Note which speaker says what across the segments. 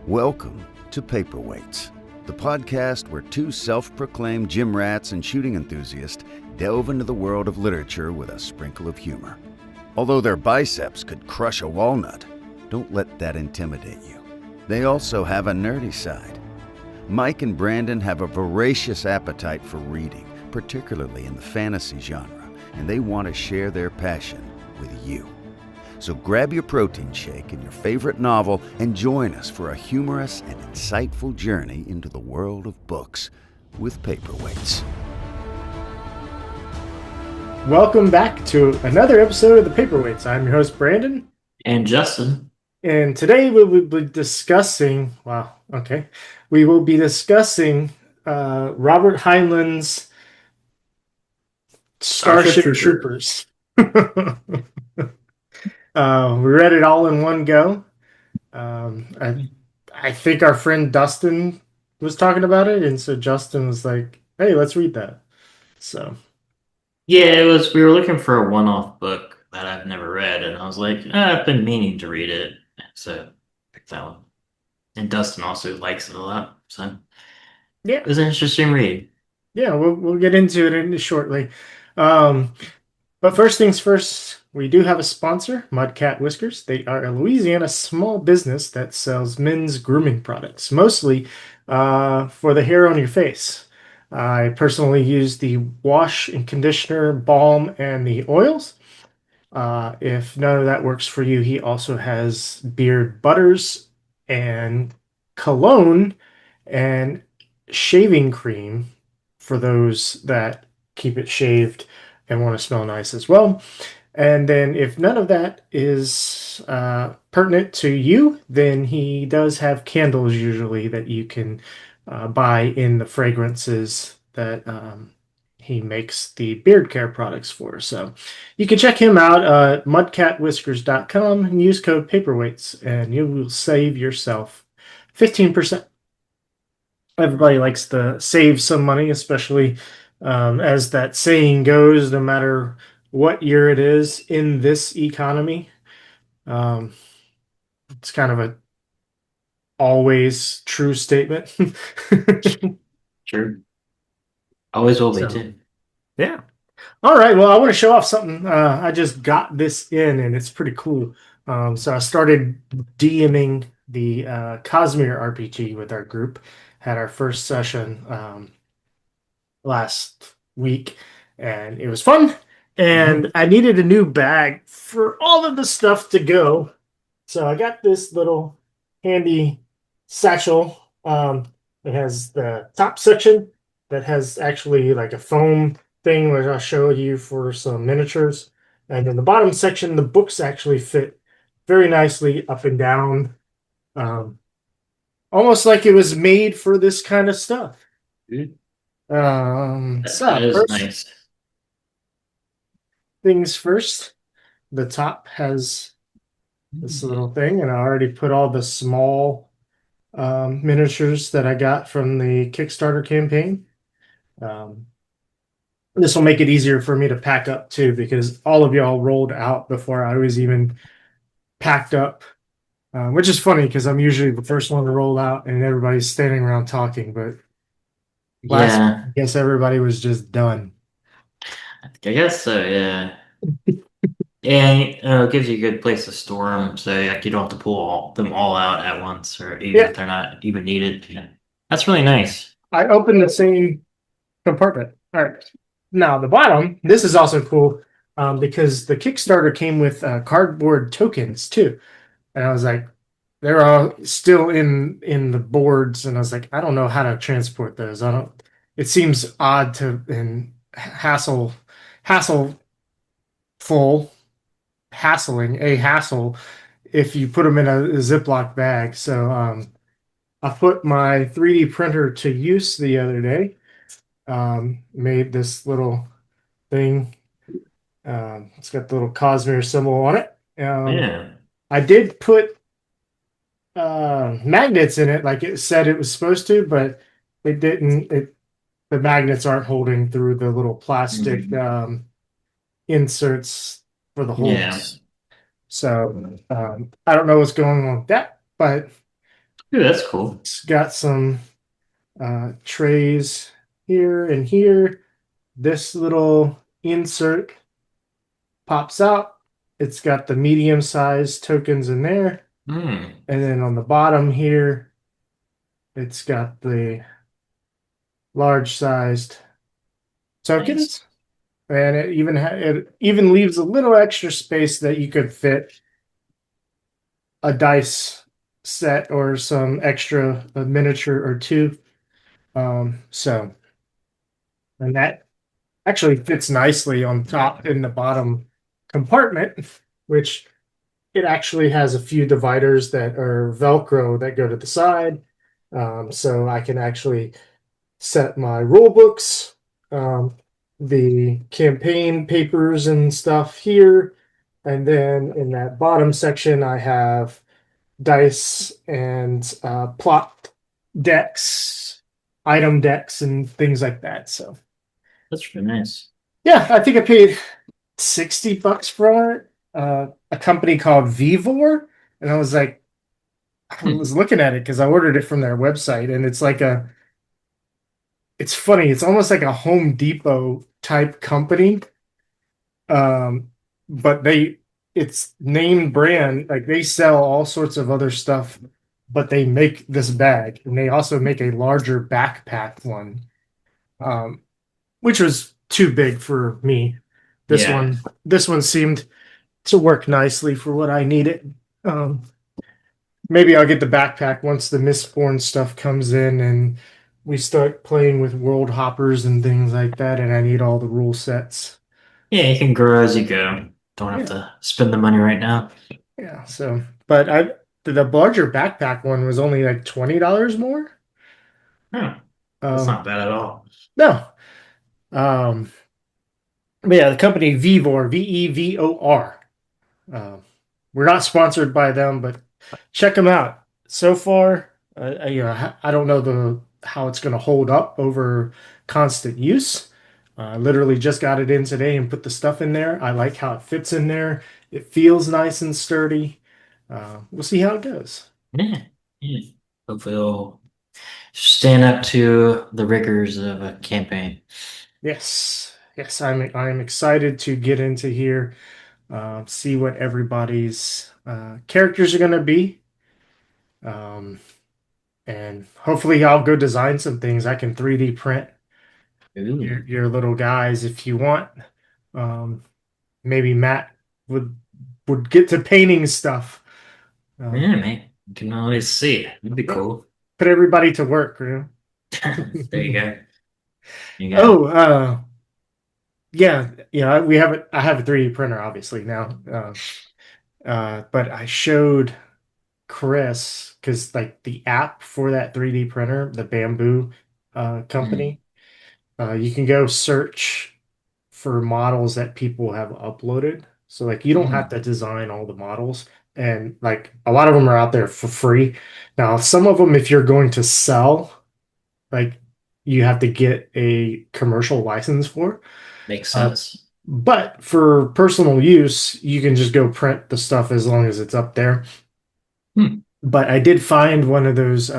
Speaker 1: Welcome to Paperweights, the podcast where two self-proclaimed gym rats and shooting enthusiasts delve into the world of literature with a sprinkle of humor. Although their biceps could crush a walnut, don't let that intimidate you. They also have a nerdy side. Mike and Brandon have a voracious appetite for reading, particularly in the fantasy genre, and they want to share their passion with you. So grab your protein shake and your favorite novel and join us for a humorous and insightful journey into the world of books with Paperweights.
Speaker 2: Welcome back to another episode of the Paperweights. I'm your host, Brandon.
Speaker 3: And Justin.
Speaker 2: And today we will be discussing, Robert Heinlein's Starship Troopers. We read it all in one go. I think our friend Dustin was talking about it, and so Justin was like, "Hey, let's read that." So,
Speaker 3: yeah, we were looking for a one-off book that I've never read, and I was like, I've been meaning to read it, so picked that one. And Dustin also likes it a lot, so
Speaker 2: yeah,
Speaker 3: it was an interesting read.
Speaker 2: Yeah, we'll get into it shortly. But first things first, we do have a sponsor, Mudcat Whiskers. They are a Louisiana small business that sells men's grooming products, mostly for the hair on your face. I personally use the wash and conditioner, balm, and the oils. If none of that works for you, he also has beard butters and cologne and shaving cream for those that keep it shaved and want to smell nice as well. And then if none of that is pertinent to you, then he does have candles usually that you can buy in the fragrances that he makes the beard care products for. So you can check him out at mudcatwhiskers.com and use code Paperweights and you will save yourself 15%. Everybody likes to save some money, especially as that saying goes, no matter what year it is in this economy. It's kind of a always true statement.
Speaker 3: True. Always will be, too.
Speaker 2: Yeah. All right. Well, I want to show off something. I just got this in, and it's pretty cool. So I started DMing the Cosmere RPG with our group. Had our first session last week, and it was fun. And I needed a new bag for all of the stuff to go. So I got this little handy satchel. It has the top section that has actually like a foam thing, which I'll show you for some miniatures. And in the bottom section, the books actually fit very nicely up and down. Almost like it was made for this kind of stuff.
Speaker 3: That is nice.
Speaker 2: Things first, the top has this little thing, and I already put all the small miniatures that I got from the Kickstarter campaign. This will make it easier for me to pack up too, because all of y'all rolled out before I was even packed up, which is funny because I'm usually the first one to roll out and everybody's standing around talking, but I guess everybody was just done.
Speaker 3: I guess so, yeah. And it gives you a good place to store them, so like, you don't have to pull them all out at once, or even if they're not even needed. Yeah. That's really nice.
Speaker 2: I opened the same compartment. All right. Now, the bottom, this is also cool because the Kickstarter came with cardboard tokens, too. And I was like, they're all still in the boards, and I was like, I don't know how to transport those. It seems odd to and hassling if you put them in a Ziploc bag. So I put my 3D printer to use the other day. Made this little thing. It's got the little Cosmere symbol on it. I did put magnets in it like it said it was supposed to, but it didn't. The magnets aren't holding through the little plastic inserts for the holes. So I don't know what's going on with that, but
Speaker 3: Ooh, that's cool.
Speaker 2: It's got some trays here and here. This little insert pops out. It's got the medium sized tokens in there.
Speaker 3: Hmm.
Speaker 2: And then on the bottom here, it's got the large sized
Speaker 3: Nice.
Speaker 2: tokens. And it even leaves a little extra space that you could fit a dice set or some extra a miniature or two. So and that actually fits nicely on top in the bottom compartment, which it actually has a few dividers that are Velcro that go to the side. So I can actually set my rule books, the campaign papers and stuff here. And then in that bottom section, I have dice and plot decks, item decks, and things like that. So,
Speaker 3: That's really nice.
Speaker 2: yeah, I think I paid $60 for it. A company called Vivor. And I was like, I
Speaker 3: Hmm.
Speaker 2: was looking at it because I ordered it from their website, and it's funny. It's almost like a Home Depot type company. Um, but it's name brand, like they sell all sorts of other stuff, but they make this bag, and they also make a larger backpack one, um, which was too big for me. This
Speaker 3: Yeah.
Speaker 2: one, this one seemed to work nicely for what I needed. Um, Maybe I'll get the backpack once the Mistborn stuff comes in and we start playing with world hoppers and things like that, and I need all the rule sets.
Speaker 3: Yeah, you can grow as you go. Don't have
Speaker 2: Yeah,
Speaker 3: to spend the money right now.
Speaker 2: yeah. So, but the larger backpack one was only like $20 more.
Speaker 3: Oh, that's
Speaker 2: Um,
Speaker 3: not bad at all.
Speaker 2: no. Um, but yeah, the company Vevor, Vevor. Um, we're not sponsored by them, but check them out. So far, I don't know the how it's going to hold up over constant use. I literally just got it in today and put the stuff in there. I like how it fits in there. It feels nice and sturdy. We'll see how it goes.
Speaker 3: Yeah. Yeah. Hopefully it'll stand up to the rigors of a campaign.
Speaker 2: Yes, yes, I'm excited to get into here, see what everybody's characters are going to be. Um, and hopefully I'll go design some things. I can 3D print
Speaker 3: Ooh.
Speaker 2: your little guys if you want. Um, Maybe Matt would would get to painting stuff. Um,
Speaker 3: Yeah, mate. You can always see. That'd be
Speaker 2: yeah,
Speaker 3: cool.
Speaker 2: put everybody to work,
Speaker 3: There you
Speaker 2: know?
Speaker 3: go. You got
Speaker 2: Oh, yeah, yeah. We have it. I have a 3D printer, obviously now. But I showed Chris because like the app for that 3D printer, the Bamboo
Speaker 3: mm,
Speaker 2: company. You can go search for models that people have uploaded. So like you don't have
Speaker 3: mm,
Speaker 2: to design all the models. And like a lot of them are out there for free. Now, some of them, if you're going to sell, like you have to get a commercial license for.
Speaker 3: makes
Speaker 2: Uh,
Speaker 3: sense.
Speaker 2: but for personal use, you can just go print the stuff as long as it's up there.
Speaker 3: Hmm.
Speaker 2: But I did find one of those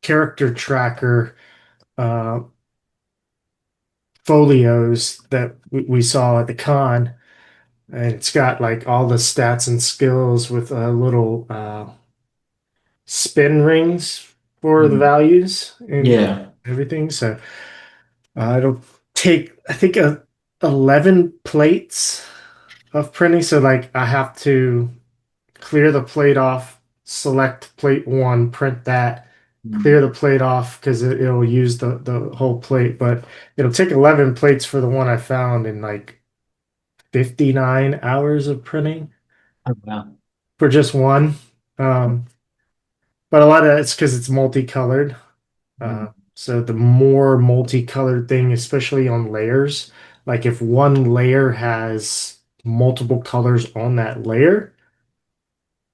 Speaker 2: character tracker uh, folios that we saw at the con. And it's got like all the stats and skills with little spin rings for the
Speaker 3: Mm.
Speaker 2: values and
Speaker 3: Yeah.
Speaker 2: everything. So it'll take, I think, 11 plates of printing. So like I have to clear the plate off, select plate one, print that, clear
Speaker 3: Mm.
Speaker 2: the plate off because it'll use the whole plate. But it'll take 11 plates for the one I found in like 59 hours of printing
Speaker 3: Oh, wow.
Speaker 2: for just one. Um, but a lot of it's because it's multicolored.
Speaker 3: Mm.
Speaker 2: So the more multicolored thing, especially on layers, like if one layer has multiple colors on that layer,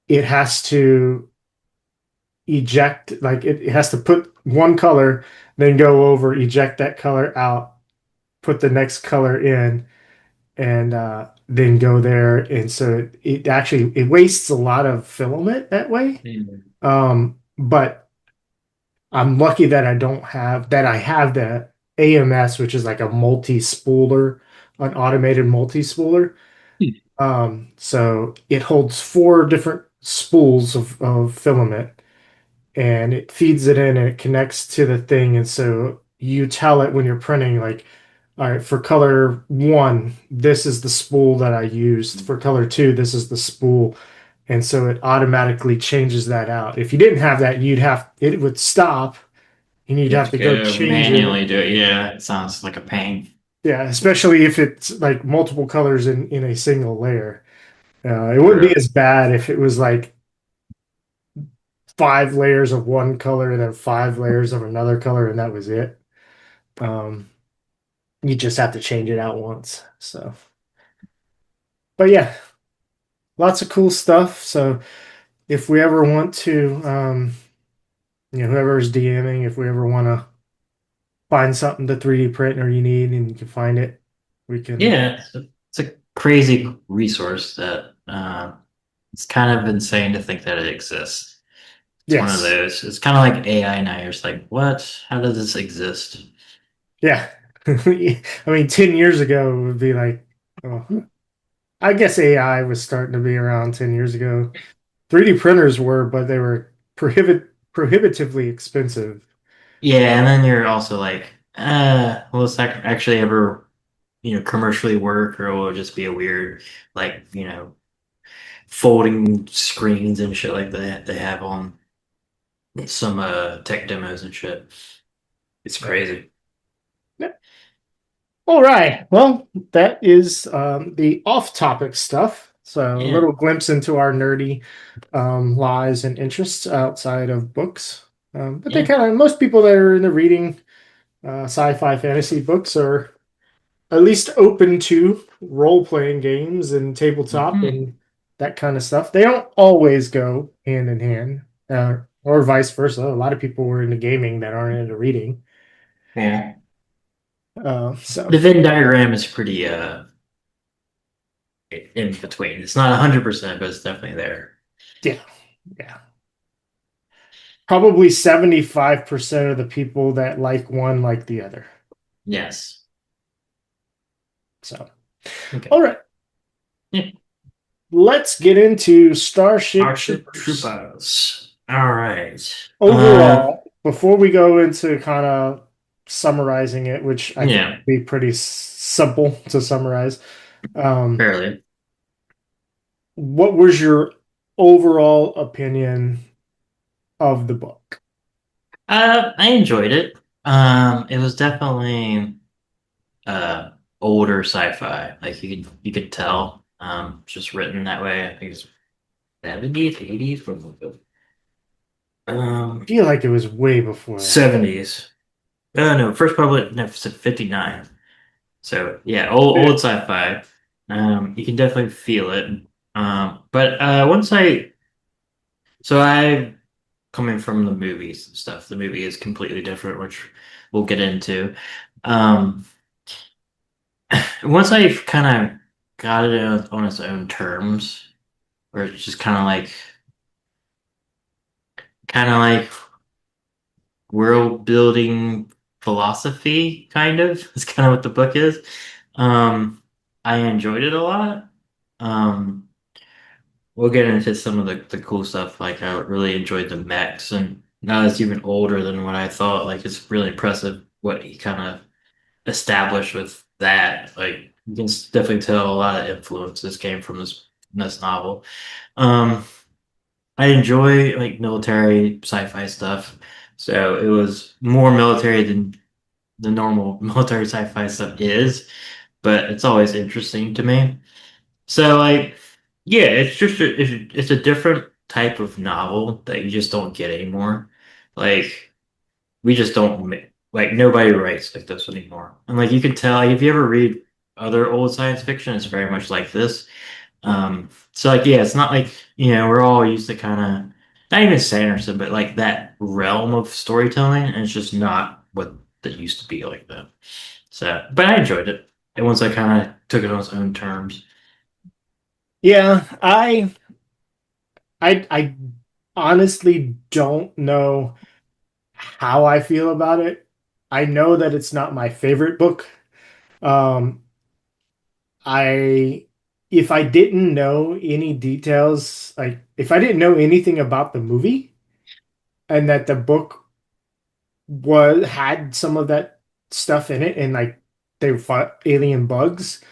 Speaker 2: it has to eject, like it has to put one color, then go over, eject that color out, put the next color in, and then go there. And so it actually it wastes a lot of filament that way.
Speaker 3: Mm.
Speaker 2: but I'm lucky that I have the AMS, which is like a multi-spooler, an automated multi-spooler. So it holds four different spools of filament, and it feeds it in and it connects to the thing. And so you tell it when you're printing, like, all right, for color one, this is the spool that I used. For color two, this is the spool. And so it automatically changes that out. If you didn't have that, it would stop and you'd
Speaker 3: You have
Speaker 2: have
Speaker 3: to
Speaker 2: to go
Speaker 3: go
Speaker 2: change it.
Speaker 3: manually do it. Yeah, it sounds like a pain.
Speaker 2: Yeah, especially if it's like multiple colors in a single layer. It wouldn't be
Speaker 3: True.
Speaker 2: as bad if it was like five layers of one color and then five layers of another color and that was it. Um, you just have to change it out once. So, but yeah, lots of cool stuff. So if we ever want to, whoever is DMing, if we ever want to find something to 3D print or you need and you can find it, we can.
Speaker 3: Yeah, it's a crazy resource that it's kind of insane to think that it exists. It's one of
Speaker 2: Yes.
Speaker 3: those. It's kind of like AI now. You're just like, what? How does this exist?
Speaker 2: Yeah. I mean, 10 years ago, it would be like, oh, I guess AI was starting to be around 10 years ago. 3D printers were, but they were prohibitively expensive.
Speaker 3: Yeah, and then you're also like, will this actually ever, commercially work, or will it just be a weird, like, folding screens and shit like that they have on some tech demos and shit. It's
Speaker 2: Yeah.
Speaker 3: crazy.
Speaker 2: Yeah. All right. Well, that is the off-topic stuff. So a
Speaker 3: Yeah.
Speaker 2: little glimpse into our nerdy lives and interests outside of books. But they
Speaker 3: Yeah.
Speaker 2: kind of most people that are into reading sci-fi fantasy books are at least open to role-playing games and tabletop
Speaker 3: Hmm.
Speaker 2: and that kind of stuff. They don't always go hand in hand, or vice versa. A lot of people were into gaming that aren't into reading.
Speaker 3: Yeah.
Speaker 2: So
Speaker 3: The Venn diagram is pretty in between. It's not 100%, but it's definitely there.
Speaker 2: yeah, yeah. Probably 75% of the people that like one like the other.
Speaker 3: Yes.
Speaker 2: So,
Speaker 3: Okay.
Speaker 2: all right,
Speaker 3: Yeah.
Speaker 2: let's get into Starship
Speaker 3: Starship
Speaker 2: Troopers.
Speaker 3: Troopers. All right.
Speaker 2: Overall, before we go into kind of summarizing it, which I think
Speaker 3: Yeah,
Speaker 2: would be pretty simple to summarize, um,
Speaker 3: fairly.
Speaker 2: what was your overall opinion of the book?
Speaker 3: I enjoyed it. It was definitely uh older sci-fi. Like you could tell. It's just written that way. I think it's 70s, 80s,
Speaker 2: I
Speaker 3: um
Speaker 2: feel like it was way before that.
Speaker 3: 70s. No, first published no, 59. So yeah, old
Speaker 2: Yeah.
Speaker 3: sci-fi. You can definitely feel it. But once I coming from the movies and stuff, the movie is completely different, which we'll get into. Um, once I kind of got it on its own terms, where it's just kind of like world building philosophy, kind of. It's kind of what the book is. I enjoyed it a lot. Um, we'll get into some of the cool stuff. Like I really enjoyed the mechs, and now it's even older than what I thought. Like it's really impressive what he kind of established with that. Like you can definitely tell a lot of influences came from this novel. Um, I enjoy like military sci-fi stuff, so it was more military than the normal military sci-fi stuff is, but it's always interesting to me. So like, yeah, it's a different type of novel that you just don't get anymore. Like we just don't like nobody writes like this anymore. And like you can tell, like, if you ever read other old science fiction, it's very much like this. So like yeah, it's not like we're all used to kind of not even Sanderson, but like that realm of storytelling, and it's just not what that used to be like that. So, but I enjoyed it. And once I kind of took it on its own terms.
Speaker 2: Yeah, I honestly don't know how I feel about it. I know that it's not my favorite book. Um, I if I didn't know any details, like if I didn't know anything about the movie and that the book was had some of that stuff in it and like they fought alien bugs,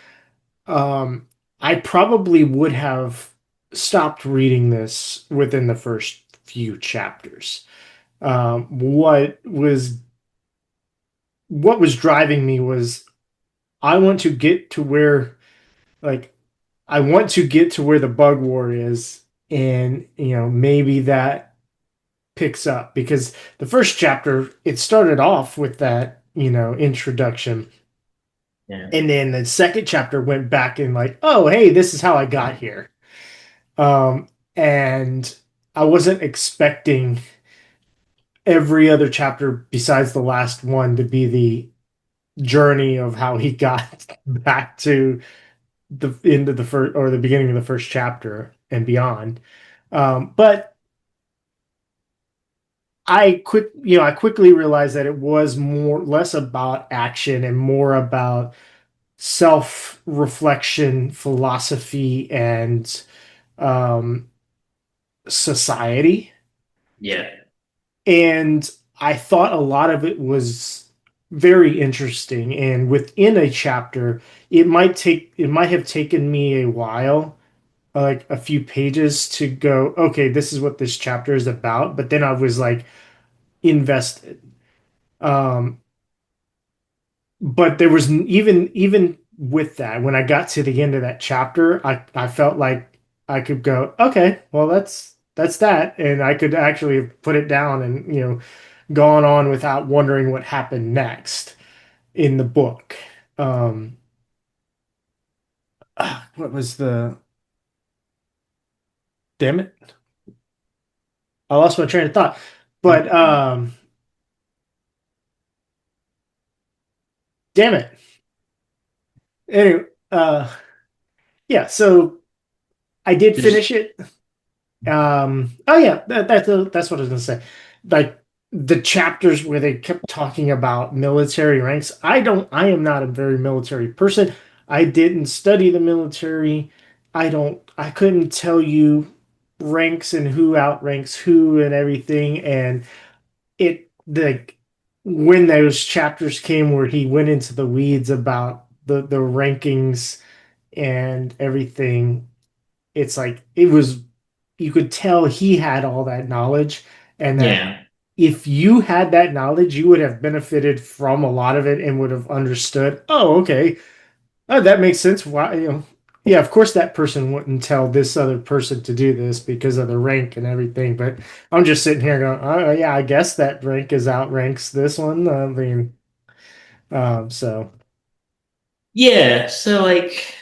Speaker 2: um, I probably would have stopped reading this within the first few chapters. What was driving me was I want to get to where like I want to get to where the bug war is, and maybe that picks up because the first chapter it started off with that introduction,
Speaker 3: Yeah.
Speaker 2: and then the second chapter went back and like, oh hey, this is how I got here. um and I wasn't expecting every other chapter besides the last one to be the journey of how he got back to the end of the first or the beginning of the first chapter and beyond. But I quickly realized that it was more less about action and more about self-reflection, philosophy, and um, society.
Speaker 3: Yeah.
Speaker 2: And I thought a lot of it was very interesting. And within a chapter, it might have taken me a while, like a few pages to go, okay, this is what this chapter is about. But then I was like invested. Um, but there was even with that, when I got to the end of that chapter, I felt like I could go, okay, well that's that, and I could actually put it down and gone on without wondering what happened next in the book. Um, what was the damn it? I lost my train of thought. But damn it. Anyway, yeah, so I did
Speaker 3: Just
Speaker 2: finish it. Oh yeah, that's what I was gonna say. Like the chapters where they kept talking about military ranks. I am not a very military person. I didn't study the military. I couldn't tell you ranks and who outranks who and everything. And like when those chapters came where he went into the weeds about the rankings and everything, it's like it was you could tell he had all that knowledge, and that
Speaker 3: yeah.
Speaker 2: if you had that knowledge you would have benefited from a lot of it and would have understood, oh okay, that makes sense. Why, yeah, of course that person wouldn't tell this other person to do this because of the rank and everything. But I'm just sitting here going, oh yeah, I guess that rank is outranks this one. I mean, so
Speaker 3: Yeah, so like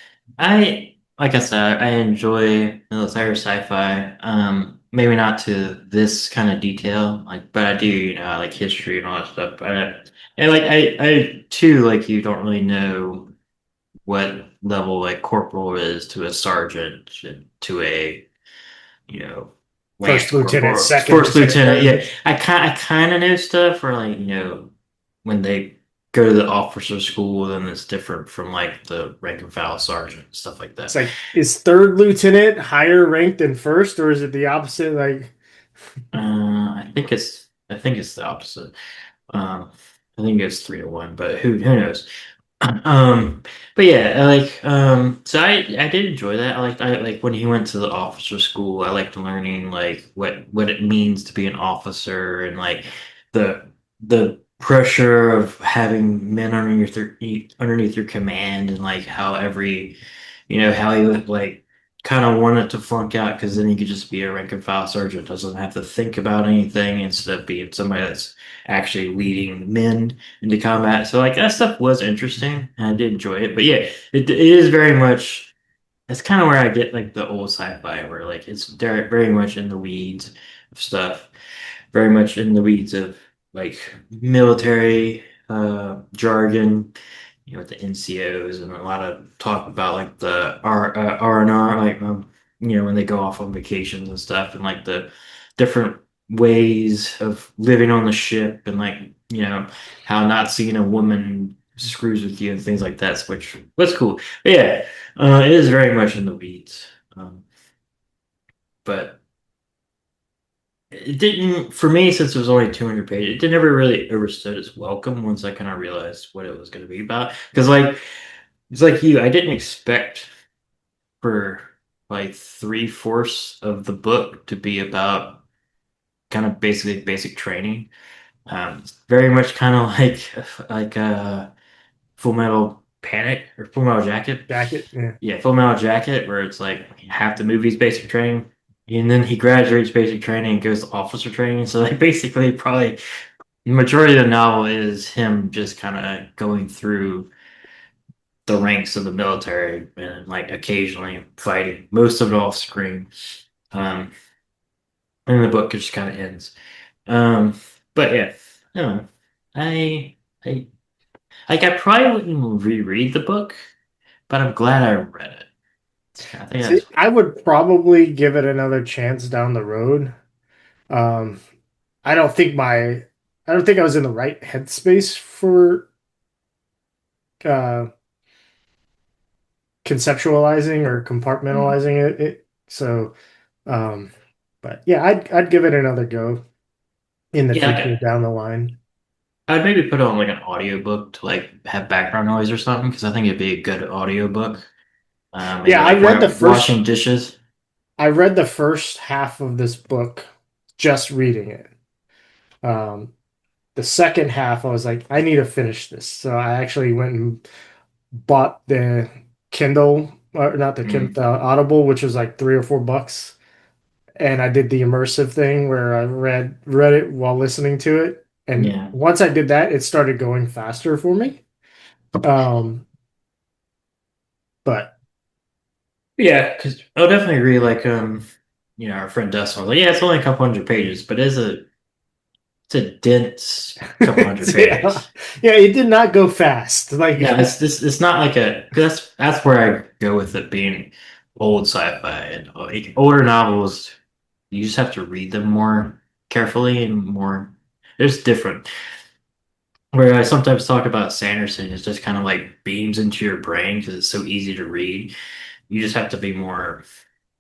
Speaker 3: I said, I enjoy military sci-fi. Maybe not to this kind of detail, like, but I do, I like history and all that stuff. And like I too, like you don't really know what level like corporal is to a sergeant to a, you know, lance
Speaker 2: first lieutenant,
Speaker 3: corporal,
Speaker 2: second
Speaker 3: first
Speaker 2: lieutenant,
Speaker 3: lieutenant.
Speaker 2: third
Speaker 3: Yeah,
Speaker 2: lieutenant.
Speaker 3: I kind of know stuff for like, when they go to the officer school, then it's different from like the rank and file sergeant, stuff like
Speaker 2: It's
Speaker 3: that.
Speaker 2: like, is third lieutenant higher ranked than first, or is it the opposite? Like,
Speaker 3: I think it's the opposite. Um, I think it's 3-1, but who knows? Um, but yeah, so I did enjoy that. I like when he went to the officer school. I liked learning like what it means to be an officer and like the the pressure of having men underneath your command and like how how he would like kind of wanted to flunk out because then he could just be a rank and file sergeant, doesn't have to think about anything instead of being somebody that's actually leading men into combat. So like that stuff was interesting and I did enjoy it. But yeah, it is very much that's kind of where I get like the old sci-fi where like it's very much in the weeds of stuff, very much in the weeds of like military jargon, with the NCOs and a lot of talk about like the R and R, like when they go off on vacations and stuff, and like different ways of living on the ship, and like, how not seeing a woman screws with you and things like that, which was cool. But yeah, it is very much in the weeds. But it didn't, for me, since it was only 200 pages, it never really overstood its welcome once I kind of realized what it was going to be about. Because, like, it's like you, I didn't expect for like three-fourths of the book to be about kind of basically basic training. It's very much kind of like Full Metal Panic or Full Metal Jacket.
Speaker 2: Jacket. Yeah.
Speaker 3: Yeah, Full Metal Jacket, where it's like half the movie's basic training, and then he graduates basic training and goes to officer training. So like basically, probably the majority of the novel is him just kind of going through the ranks of the military and like occasionally fighting. Most of it off screen, and the book just kind of ends. Um, but yeah, no, I, I, like I probably wouldn't reread the book, but I'm glad I read it. I think
Speaker 2: See,
Speaker 3: that's.
Speaker 2: I would probably give it another chance down the road. Um, I don't think my, I don't think I was in the right headspace for uh, conceptualizing or
Speaker 3: Mm.
Speaker 2: compartmentalizing it. So, um, but yeah, I'd give it another go in the
Speaker 3: Yeah,
Speaker 2: future down the line.
Speaker 3: I'd maybe put on like an audiobook to like have background noise or something, because I think it'd be a good audiobook. Maybe
Speaker 2: Yeah,
Speaker 3: like washing dishes.
Speaker 2: I read the first half of this book just reading it. Um, the second half, I was like, I need to finish this. So I actually went and bought the Kindle, or not the Kindle,
Speaker 3: Mm,
Speaker 2: the Audible, which was like $3 or $4. And I did the immersive thing where I read it while listening to it. And
Speaker 3: yeah.
Speaker 2: once I did that, it started going faster for me. Um, but
Speaker 3: Yeah, because I'll definitely agree. Like, our friend Dustin was like, "Yeah, it's only a couple hundred pages, but it's a dense couple hundred
Speaker 2: yeah,
Speaker 3: pages."
Speaker 2: yeah, it did not go fast. Like,
Speaker 3: Yeah, it's not like a, 'cause that's where I go with it being old sci-fi, and like, older novels. You just have to read them more carefully and more. There's different. Where I sometimes talk about Sanderson, it's just kind of like beams into your brain because it's so easy to read. You just have to be more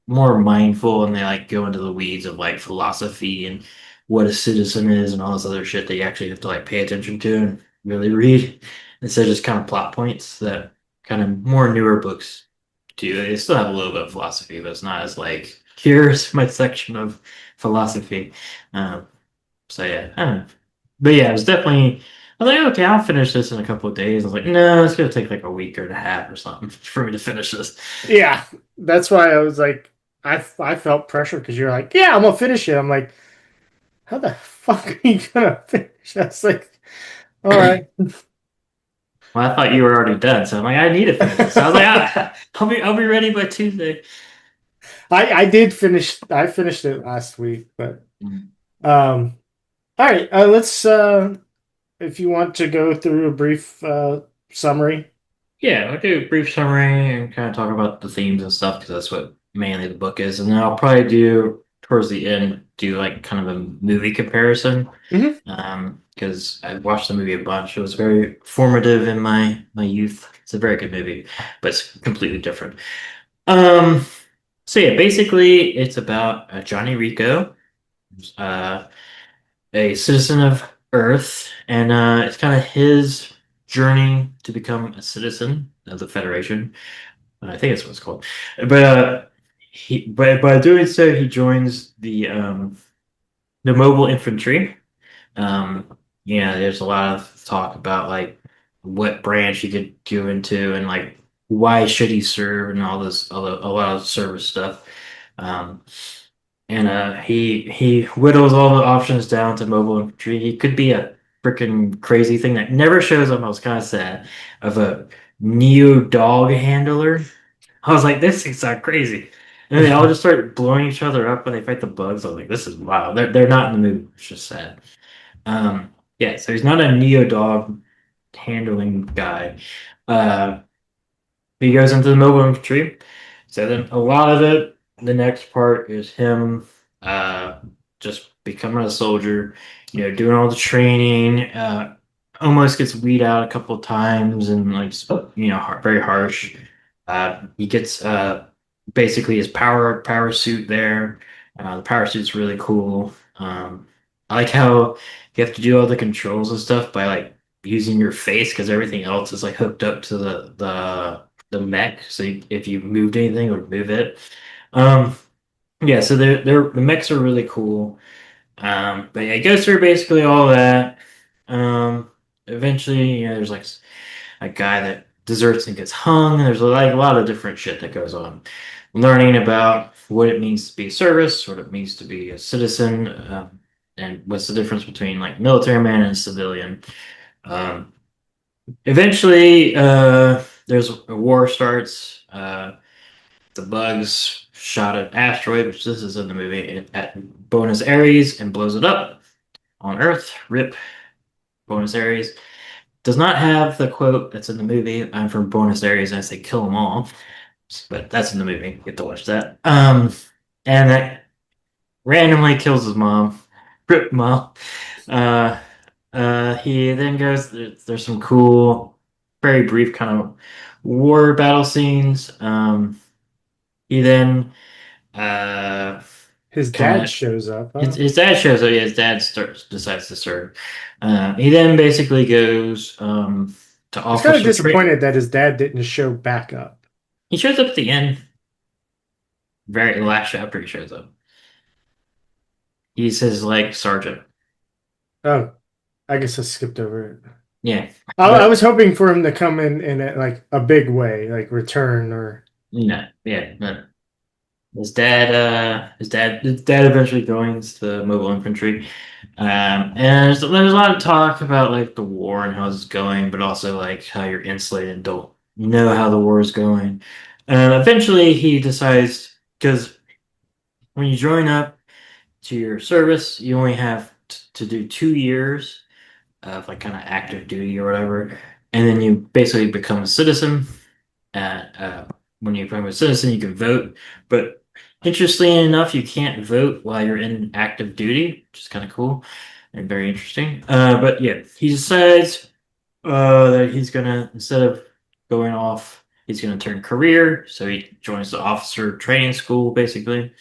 Speaker 3: mindful, and they like go into the weeds of like philosophy and what a citizen is and all this other shit that you actually have to like pay attention to and really read, instead of just kind of plot points that kind of more newer books do. They still have a little bit of philosophy, but it's not as like, here's my section of philosophy. So yeah, I don't know. But yeah, it was definitely. I was like, okay, I'll finish this in a couple of days. I was like, no, it's gonna take like a week or a half or something for me to finish this.
Speaker 2: yeah, that's why I was like, I felt pressure because you're like, yeah, I'm gonna finish it. I'm like, how the fuck are you gonna finish? I was like, all right.
Speaker 3: Well, I thought you were already done, so I'm like, I need to finish this. So I was like, I'll be ready by Tuesday.
Speaker 2: I did finish. I finished it last week, but
Speaker 3: Mm.
Speaker 2: um, all right. Let's if you want to go through a brief summary.
Speaker 3: Yeah, I'll do a brief summary and kind of talk about the themes and stuff, because that's what mainly the book is. And then I'll probably do towards the end, do like kind of a movie comparison.
Speaker 2: Hmm.
Speaker 3: Because I watched the movie a bunch. It was very formative in my youth. It's a very good movie, but it's completely different. Um, so yeah, basically it's about Johnny Rico, uh, a citizen of Earth, and it's kind of his journey to become a citizen of the Federation. I think that's what it's called. But but by doing so, he joins the mobile infantry. There's a lot of talk about like what branch he could go into, and like why should he serve, and all this, a lot of service stuff. Um, and he whittles all the options down to mobile infantry. He could be a freaking crazy thing that never shows up. I was kind of sad, of a neo dog handler. I was like, this thing's not crazy. And then they all just start blowing each other up when they fight the bugs. I was like, this is wild. They're not in the movie. It's just sad. Yeah, so he's not a neo dog handling guy. Uh, he goes into the mobile infantry. So then a lot of it, the next part is him uh, just becoming a soldier, doing all the training. Almost gets weed out a couple of times and like very harsh. He gets basically his power suit there. The power suit's really cool. I like how you have to do all the controls and stuff by like using your face because everything else is like hooked up to the mech. So if you moved anything, it would move it. Um, yeah, so the mechs are really cool. But yeah, it goes through basically all that. Um, Eventually, there's like a guy that deserts and gets hung. There's like a lot of different shit that goes on. Learning about what it means to be a service, what it means to be a citizen, and what's the difference between like military man and civilian. Um, Eventually, there's a war starts. The bugs shot an asteroid, which this is in the movie, at Buenos Aires and blows it up on Earth. Rip Buenos Aires. Does not have the quote that's in the movie. I'm from Buenos Aires, and I say kill them all. But that's in the movie. You get to watch that. And that randomly kills his mom. Rip mom. Uh, he then goes. There's some cool, very brief kind of war battle scenes. He then uh,
Speaker 2: His
Speaker 3: kind
Speaker 2: dad
Speaker 3: of
Speaker 2: shows up,
Speaker 3: his,
Speaker 2: huh?
Speaker 3: his dad shows up. Yeah, his dad decides to serve. He then basically goes to
Speaker 2: I was kind of
Speaker 3: officer training.
Speaker 2: disappointed that his dad didn't show back up.
Speaker 3: He shows up at the end, very last chapter. He shows up. He says like sergeant.
Speaker 2: Oh, I guess I skipped over it.
Speaker 3: Yeah,
Speaker 2: I
Speaker 3: but
Speaker 2: was hoping for him to come in like a big way, like return or
Speaker 3: no, yeah, no. His dad eventually joins the mobile infantry. And there's a lot of talk about like the war and how it's going, but also like how you're insulated and don't know how the war is going. Eventually, he decides because when you join up to your service, you only have to do 2 years of like kind of active duty or whatever, and then you basically become a citizen. When you become a citizen, you can vote, but interestingly enough, you can't vote while you're in active duty, which is kind of cool and very interesting. But yeah, he decides that he's gonna instead of going off, he's gonna turn career. So he joins the officer training school, basically.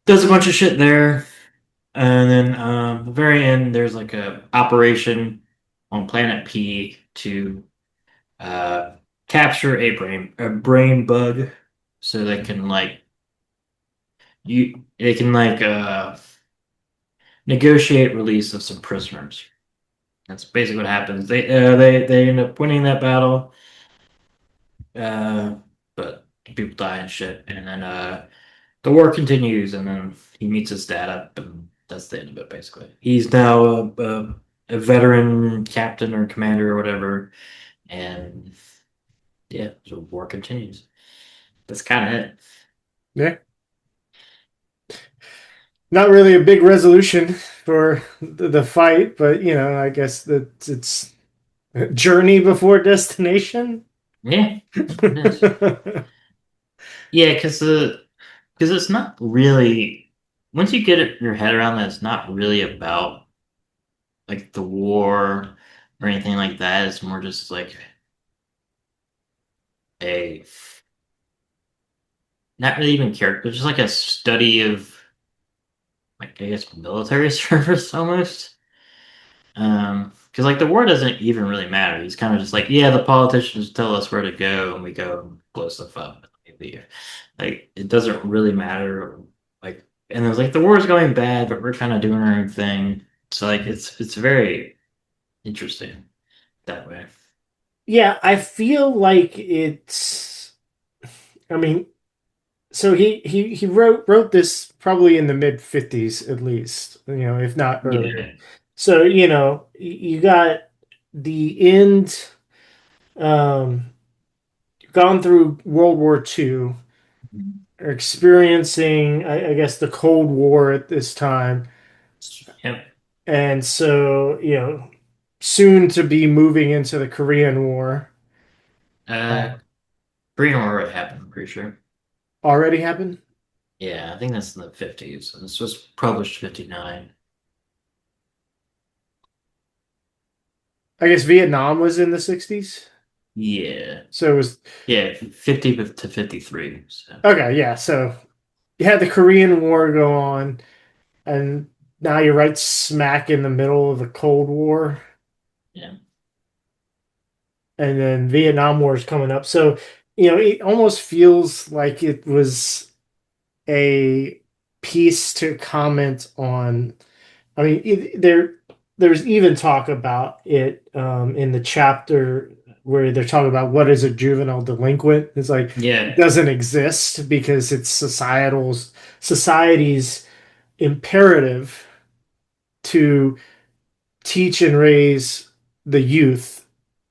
Speaker 3: Does a bunch of shit there, and then the very end, there's like a operation on Planet P to uh, capture a brain bug, so they can like negotiate release of some prisoners. That's basically what happens. They end up winning that battle, uh, but people die and shit, and then the war continues, and then he meets his dad up, and that's the end of it. Basically, he's now a veteran captain or commander or whatever, and yeah, so war continues. That's kind of it.
Speaker 2: yeah. Not really a big resolution for the fight, but I guess that it's journey before destination.
Speaker 3: Yeah, it is. Yeah, because it's not really once you get your head around that, it's not really about like the war or anything like that. It's more just like a not really even character, just like a study of like I guess military service almost. Because like the war doesn't even really matter. He's kind of just like, yeah, the politicians tell us where to go, and we go and blow stuff up and we leave. Like it doesn't really matter. Like, and it was like the war is going bad, but we're kind of doing our own thing. So like it's very interesting that way.
Speaker 2: Yeah, I feel like it's. I mean, so he wrote this probably in the mid 50s at least, if not earlier.
Speaker 3: Yeah.
Speaker 2: So, you got the end, um, gone through World War II, experiencing, I guess, the Cold War at this time.
Speaker 3: Yep.
Speaker 2: And so, soon to be moving into the Korean War.
Speaker 3: Uh,
Speaker 2: Uh,
Speaker 3: Korean War already happened. I'm pretty sure.
Speaker 2: Already happened?
Speaker 3: Yeah, I think that's in the 50s. And this was published 59.
Speaker 2: I guess Vietnam was in the 60s.
Speaker 3: Yeah.
Speaker 2: So it was
Speaker 3: Yeah, 50 to 53. So,
Speaker 2: okay, yeah. So you had the Korean War go on, and now you're right smack in the middle of the Cold War,
Speaker 3: yeah.
Speaker 2: and then Vietnam War is coming up. So, it almost feels like it was a piece to comment on. I mean, there's even talk about it in the chapter where they're talking about what is a juvenile delinquent. It's like it
Speaker 3: Yeah.
Speaker 2: doesn't exist because it's society's imperative to teach and raise the youth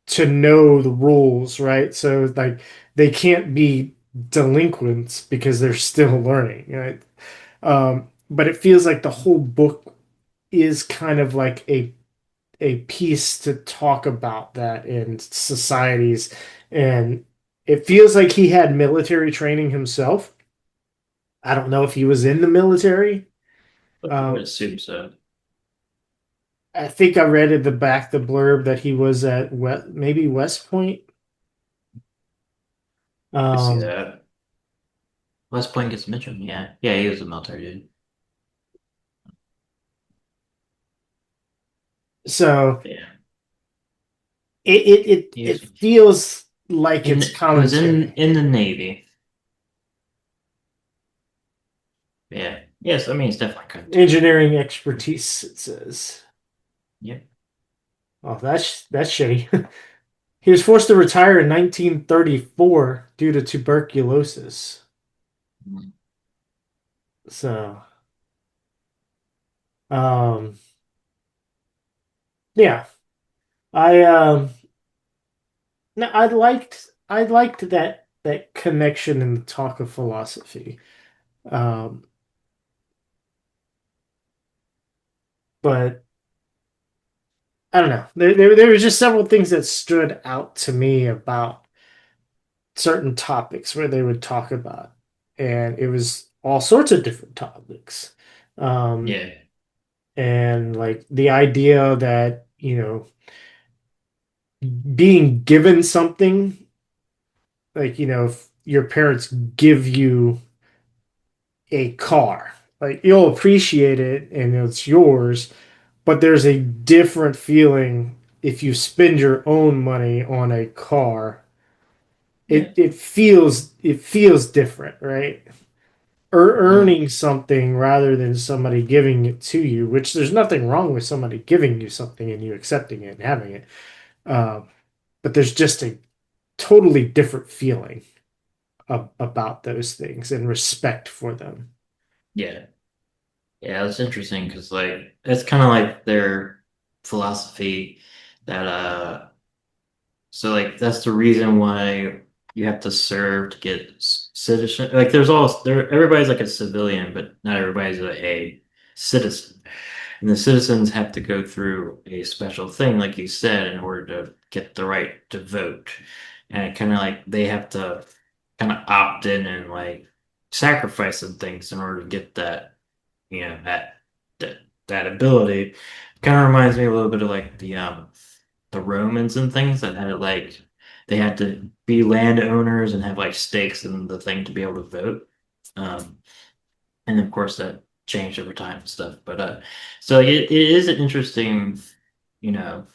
Speaker 2: to know the rules, right? So like they can't be delinquents because they're still learning, right? But it feels like the whole book is kind of like a piece to talk about that in societies, and it feels like he had military training himself. I don't know if he was in the military.
Speaker 3: I would
Speaker 2: Um,
Speaker 3: assume so.
Speaker 2: I think I read at the back the blurb that he was at maybe West Point.
Speaker 3: I see
Speaker 2: Um,
Speaker 3: that. West Point gets mentioned. Yeah. Yeah, he was a military dude.
Speaker 2: so
Speaker 3: Yeah. He
Speaker 2: it
Speaker 3: was
Speaker 2: feels like
Speaker 3: in
Speaker 2: it's
Speaker 3: it was
Speaker 2: commentary.
Speaker 3: in the Navy. Yeah. Yes, I mean it's definitely commentary.
Speaker 2: Engineering expertise, it says.
Speaker 3: Yeah.
Speaker 2: Oh, that's shitty. He was forced to retire in 1934 due to tuberculosis.
Speaker 3: Mm.
Speaker 2: So, um, yeah, I no, I liked that connection in the talk of philosophy. Um, but I don't know. There was just several things that stood out to me about certain topics where they would talk about, and it was all sorts of different topics. Um,
Speaker 3: Yeah.
Speaker 2: and like the idea that, being given something, like, if your parents give you a car, like you'll appreciate it and it's yours, but there's a different feeling if you spend your own money on a car.
Speaker 3: Yeah.
Speaker 2: It feels different, right?
Speaker 3: Um,
Speaker 2: Earning something rather than somebody giving it to you, which there's nothing wrong with somebody giving you something and you accepting it and having it. Um, but there's just a totally different feeling about those things and respect for them.
Speaker 3: yeah. Yeah, it's interesting because like it's kind of like their philosophy that so like that's the reason why you have to serve to get citizen. Like everybody's like a civilian, but not everybody's a citizen. And the citizens have to go through a special thing, like you said, in order to get the right to vote. And it kind of like they have to kind of opt in and like sacrifice some things in order to get that, that that ability. Kind of reminds me a little bit of like the Romans and things that had like they had to be landowners and have like stakes in the thing to be able to vote. Um, and of course that changed over time and stuff. But so it is an interesting, you know,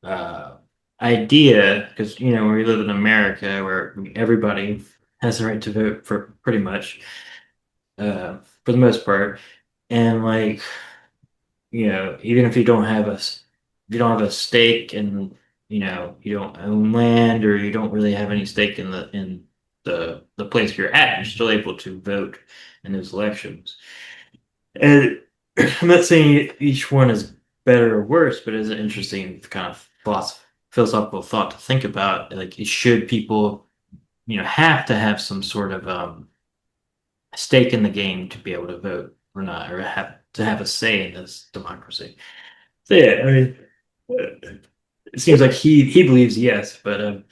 Speaker 3: uh idea because we live in America where everybody has the right to vote for pretty much for the most part. And like, even if you don't have if you don't have a stake and you don't own land or you don't really have any stake in the place you're at, you're still able to vote in those elections. And I'm not saying each one is better or worse, but it's an interesting kind of philosophical thought to think about. Like, should people, have to have some sort of stake in the game to be able to vote or not, or have to have a say in this democracy? So yeah, I mean, it seems like he believes yes, but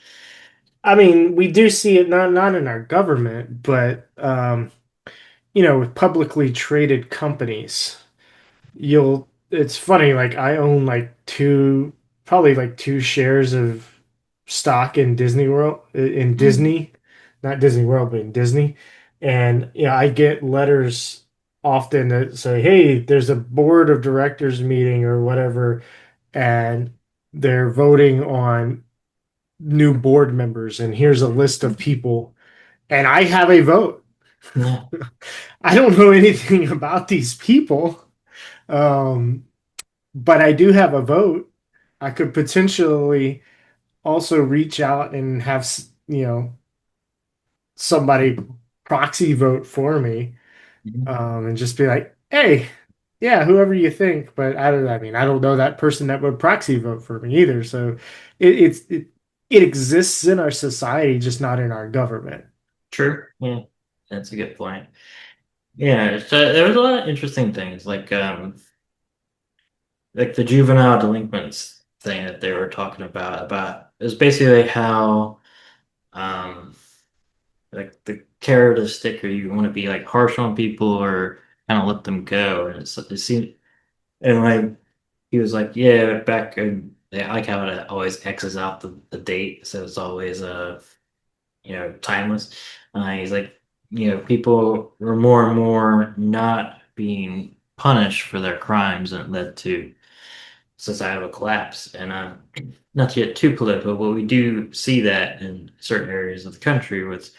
Speaker 2: I mean, we do see it not in our government, but with publicly traded companies, it's funny, like I own like probably like two shares of stock in Disney World, in
Speaker 3: Mm.
Speaker 2: Disney, not Disney World, but in Disney. And yeah, I get letters often that say, hey, there's a board of directors meeting or whatever, and they're voting on new board members, and here's a list of people, and I have a vote.
Speaker 3: Yeah.
Speaker 2: I don't know anything about these people. Um, but I do have a vote. I could potentially also reach out and have, somebody proxy vote for me,
Speaker 3: Mhm.
Speaker 2: and just be like, hey, yeah, whoever you think. But I mean, I don't know that person that would proxy vote for me either. So it exists in our society, just not in our government.
Speaker 3: True. Yeah. That's a good point. Yeah, so there was a lot of interesting things like the juvenile delinquents thing that they were talking about it was basically how um like the carrot or stick, or you want to be like harsh on people or kind of let them go. And it seemed, and like he was like, yeah, back and yeah, I like how it always X's out the date, so it's always timeless. He's like, people were more and more not being punished for their crimes, and it led to societal collapse. And not to get too political, but we do see that in certain areas of the country with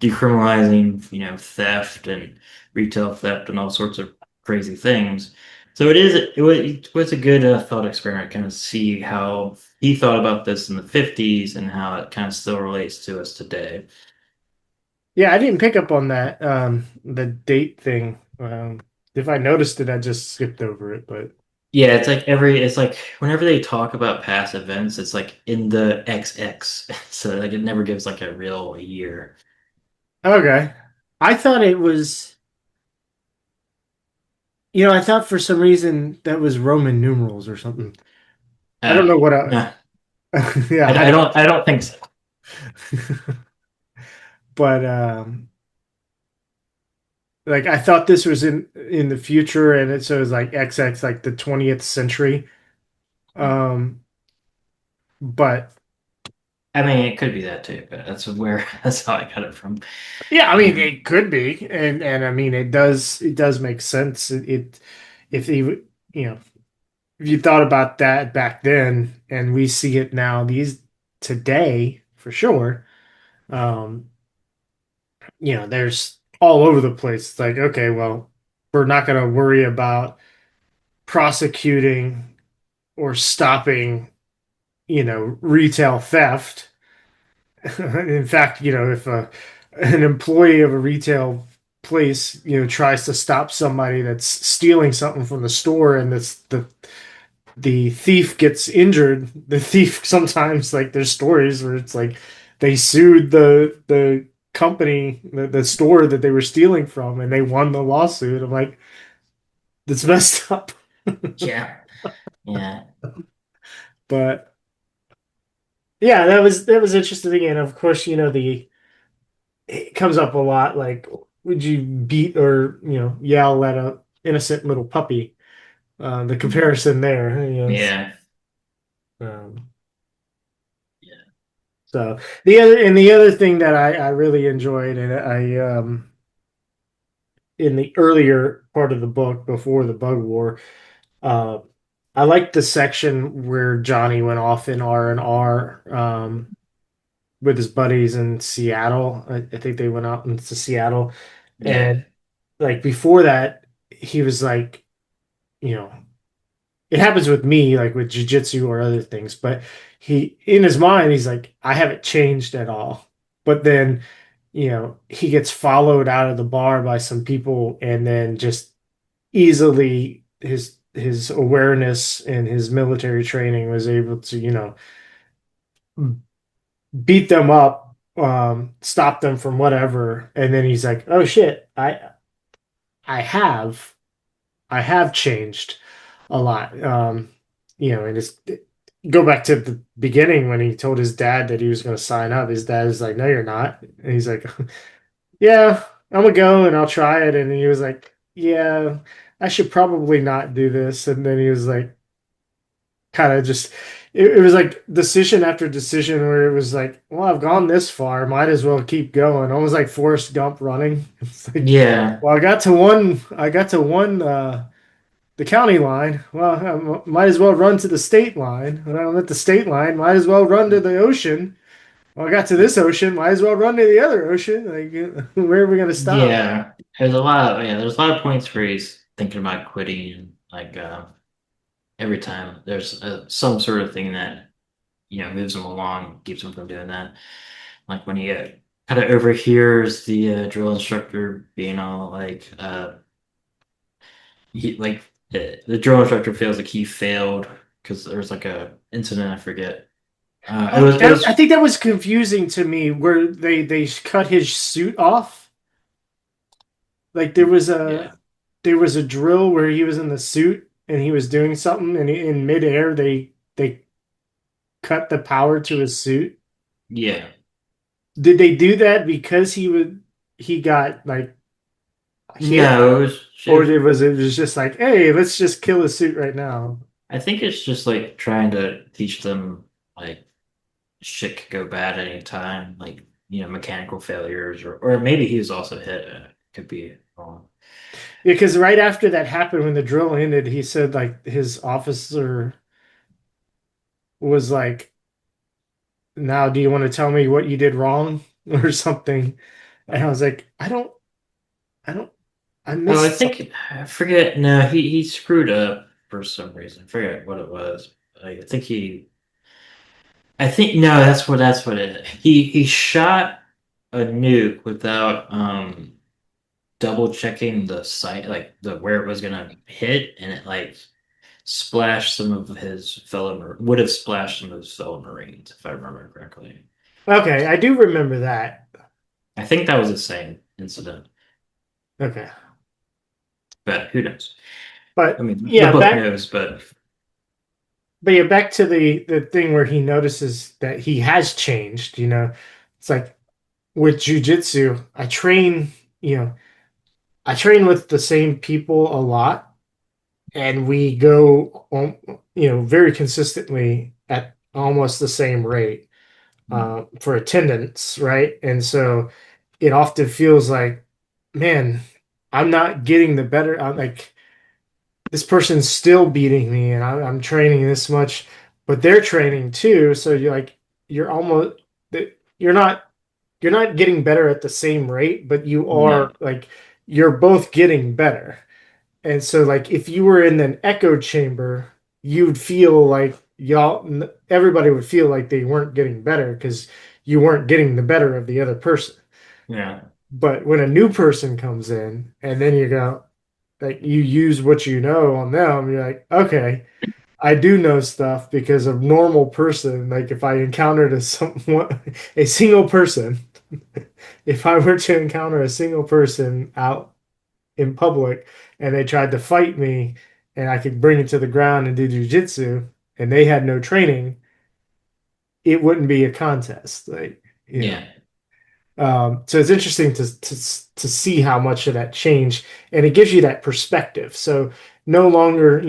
Speaker 3: decriminalizing, theft and retail theft and all sorts of crazy things. So it was a good thought experiment, kind of see how he thought about this in the 50s and how it kind of still relates to us today.
Speaker 2: Yeah, I didn't pick up on that, the date thing. If I noticed it, I just skipped over it, but
Speaker 3: Yeah, it's like whenever they talk about past events, it's like in the XX. So like it never gives like a real year.
Speaker 2: okay. I thought it was, I thought for some reason that was Roman numerals or something. I don't
Speaker 3: Uh,
Speaker 2: know what
Speaker 3: no,
Speaker 2: yeah,
Speaker 3: I don't think so.
Speaker 2: but like I thought this was in the future, and so it was like XX, like the 20th century. Um, but
Speaker 3: I mean, it could be that too, but that's how I got it from.
Speaker 2: yeah, I mean
Speaker 3: Um,
Speaker 2: it could be, and I mean it does make sense. If you if you thought about that back then, and we see it now these today for sure. Um, there's all over the place. It's like, okay, well, we're not going to worry about prosecuting or stopping, retail theft. In fact, if an employee of a retail place, tries to stop somebody that's stealing something from the store, and the thief gets injured, the thief sometimes, like, there's stories where it's like they sued the company, the store that they were stealing from, and they won the lawsuit. I'm like, that's messed up.
Speaker 3: yeah, yeah,
Speaker 2: But yeah, that was interesting. And of course, the it comes up a lot, like, would you beat or yell at a innocent little puppy? The comparison there,
Speaker 3: yeah,
Speaker 2: um, so the other thing that I really enjoyed, and in the earlier part of the book before the Bug War, uh, I liked the section where Johnny went off in R&R, with his buddies in Seattle. I think they went out into Seattle,
Speaker 3: yeah,
Speaker 2: and like before that, he was like, you know, it happens with me, like with jujitsu or other things, but in his mind, he's like, I haven't changed at all. But then, he gets followed out of the bar by some people, and then just easily his awareness and his military training was able to, beat them up, stop them from whatever. And then he's like, oh shit, I have I have changed a lot. And go back to the beginning when he told his dad that he was going to sign up. His dad is like, "No, you're not." And he's like, "Yeah." I'm gonna go and I'll try it. And he was like, yeah, I should probably not do this. And then he was like, kind of just, it was like decision after decision where it was like, well, I've gone this far, might as well keep going. Almost like Forrest Gump running. It's like,
Speaker 3: Yeah,
Speaker 2: well, I got to one, the county line. Well, might as well run to the state line. When I'm at the state line, might as well run to the ocean. Well, I got to this ocean, might as well run to the other ocean. Like, where are we gonna stop?
Speaker 3: yeah. There's a lot of points where he's thinking about quitting, and like every time there's some sort of thing that moves him along, keeps him from doing that. Like when he kind of overhears the drill instructor being all like, he like the drill instructor feels like he failed because there was like a incident, I forget. It
Speaker 2: Oh,
Speaker 3: was it
Speaker 2: I
Speaker 3: was
Speaker 2: think that was confusing to me where they cut his suit off. Like
Speaker 3: Yeah,
Speaker 2: there was a drill where he was in the suit and he was doing something, and in midair they cut the power to his suit.
Speaker 3: yeah.
Speaker 2: Did they do that because he got like hit,
Speaker 3: No, it was
Speaker 2: or
Speaker 3: just,
Speaker 2: it was just like, hey, let's just kill his suit right now?
Speaker 3: I think it's just like trying to teach them like shit could go bad at any time, like mechanical failures, or maybe he was also hit. Could be wrong.
Speaker 2: Because right after that happened, when the drill ended, he said like his officer was like, now do you want to tell me what you did wrong or something? And I was like, I don't, I
Speaker 3: Oh, I
Speaker 2: missed something.
Speaker 3: think I forget. No, he screwed up for some reason. I forget what it was. I think no, that's what it. He shot a nuke without double checking the site, like the where it was gonna hit, and it like splashed some of his would have splashed some of his fellow Marines, if I remember correctly.
Speaker 2: Okay, I do remember that.
Speaker 3: I think that was the same incident,
Speaker 2: Okay,
Speaker 3: but who knows? I
Speaker 2: but
Speaker 3: mean, the
Speaker 2: yeah,
Speaker 3: book knows, but
Speaker 2: back to the thing where he notices that he has changed. It's like with jujitsu, I train with the same people a lot, and we go, very consistently at almost the same rate for attendance, right? And so it often feels like, man, I'm not getting the better. I'm like, this person's still beating me, and I'm training this much, but they're training too. So you're almost, you're not, you're not getting better at the same rate, but you
Speaker 3: yeah,
Speaker 2: are like, you're both getting better. And so, like, if you were in an echo chamber, you'd feel like everybody would feel like they weren't getting better because you weren't getting the better of the other person.
Speaker 3: yeah,
Speaker 2: But when a new person comes in and then you go, like, you use what you know on them, you're like, okay, I do know stuff because a normal person, like, if I encountered a single person, if I were to encounter a single person out in public and they tried to fight me and I could bring it to the ground and do jujitsu and they had no training, it wouldn't be a contest.
Speaker 3: yeah,
Speaker 2: So it's interesting to see how much of that changed, and it gives you that perspective. So no longer,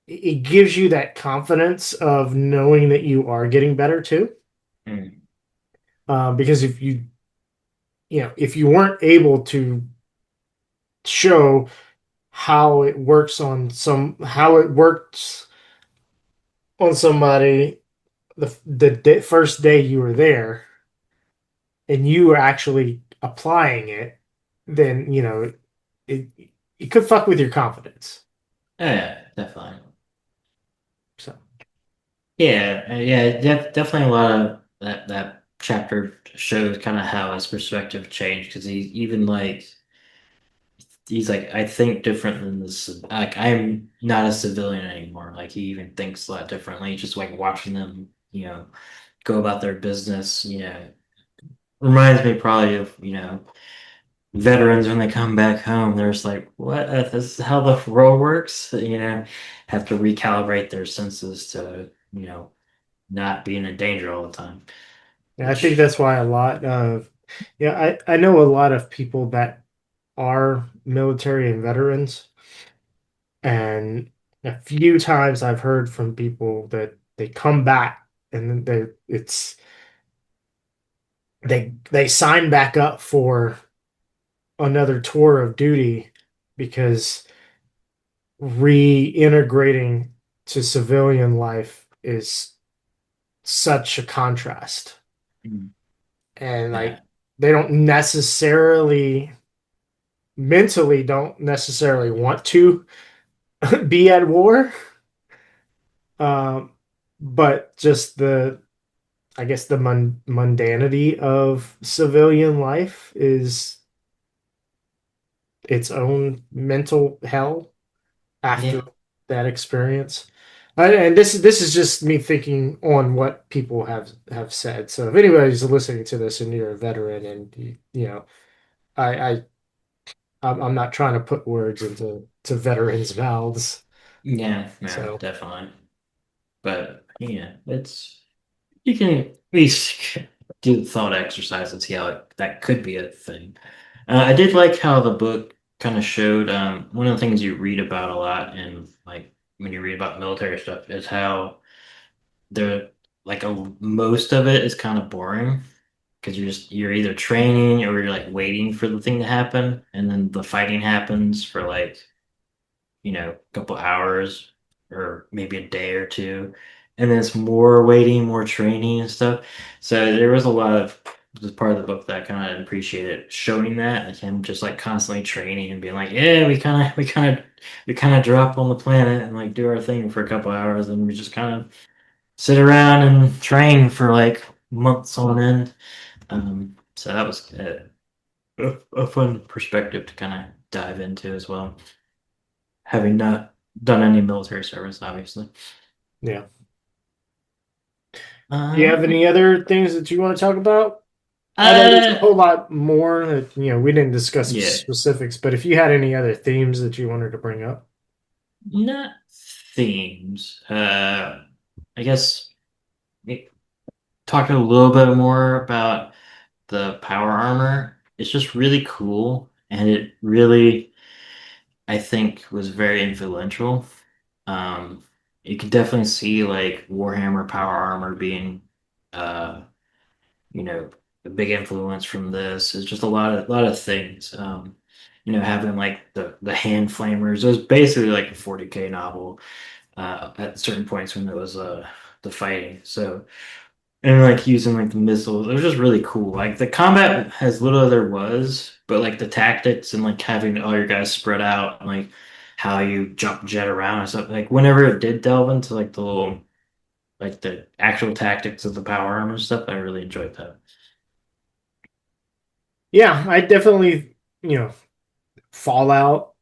Speaker 2: it gives you that confidence of knowing that you are getting better too.
Speaker 3: mm,
Speaker 2: Because if you weren't able to show how it works on somebody first day you were there and you were actually applying it, then it it could fuck with your confidence.
Speaker 3: yeah, definitely.
Speaker 2: So
Speaker 3: Yeah, definitely a lot of that chapter shows kind of how his perspective changed because he's like, I think different than this. Like, I'm not a civilian anymore. Like, he even thinks a lot differently. Just like watching them, go about their business. Reminds me probably of veterans when they come back home. They're just like, what? This is how the world works. Have to recalibrate their senses to not being in danger all the time.
Speaker 2: yeah, I think
Speaker 3: Which,
Speaker 2: that's why a lot of Yeah, I know a lot of people that are military and veterans, and a few times I've heard from people that they come back and then they sign back up for another tour of duty because reintegrating to civilian life is such a contrast.
Speaker 3: Mm.
Speaker 2: And
Speaker 3: Yeah.
Speaker 2: like they don't necessarily mentally don't necessarily want to be at war. Um, but just I guess the mundanity of civilian life is its own mental hell after
Speaker 3: Yeah.
Speaker 2: that experience. And this is just me thinking on what people have said. So if anybody's listening to this and you're a veteran and you know, I I'm not trying to put words into veterans' mouths.
Speaker 3: Yeah. Yeah.
Speaker 2: So
Speaker 3: Definitely. But yeah, it's you can at least do the thought exercise and see how that could be a thing. I did like how the book kind of showed one of the things you read about a lot and like when you read about military stuff is how they're like most of it is kind of boring because you're either training or you're like waiting for the thing to happen and then the fighting happens for like a couple hours or maybe a day or two. And then it's more waiting, more training and stuff. So there was a lot of this part of the book that I kind of appreciated showing that, like him just like constantly training and being like, yeah, we kind of drop on the planet and like do our thing for a couple hours and we just kind of sit around and train for like months on end. So that was a fun perspective to kind of dive into as well having not done any military service, obviously.
Speaker 2: yeah. Do you have
Speaker 3: Um,
Speaker 2: any other things that you want to talk about? I know there's a
Speaker 3: uh,
Speaker 2: whole lot more that, we didn't discuss
Speaker 3: yeah,
Speaker 2: specifics, but if you had any other themes that you wanted to bring up.
Speaker 3: not themes. I guess talking a little bit more about the power armor. It's just really cool, and it really, I think, was very influential. Um, you can definitely see like Warhammer power armor being, uh, you know, a big influence from this. It's just a lot of things. Having like the hand flamers. It was basically like a 40K novel at certain points when it was the fighting. So and like using like the missiles, it was just really cool. Like the combat as little as there was, but like the tactics and like having all your guys spread out and like how you jump jet around and stuff. Like whenever it did delve into like the little like the actual tactics of the power armor and stuff, I really enjoyed that.
Speaker 2: Yeah, I definitely, Fallout,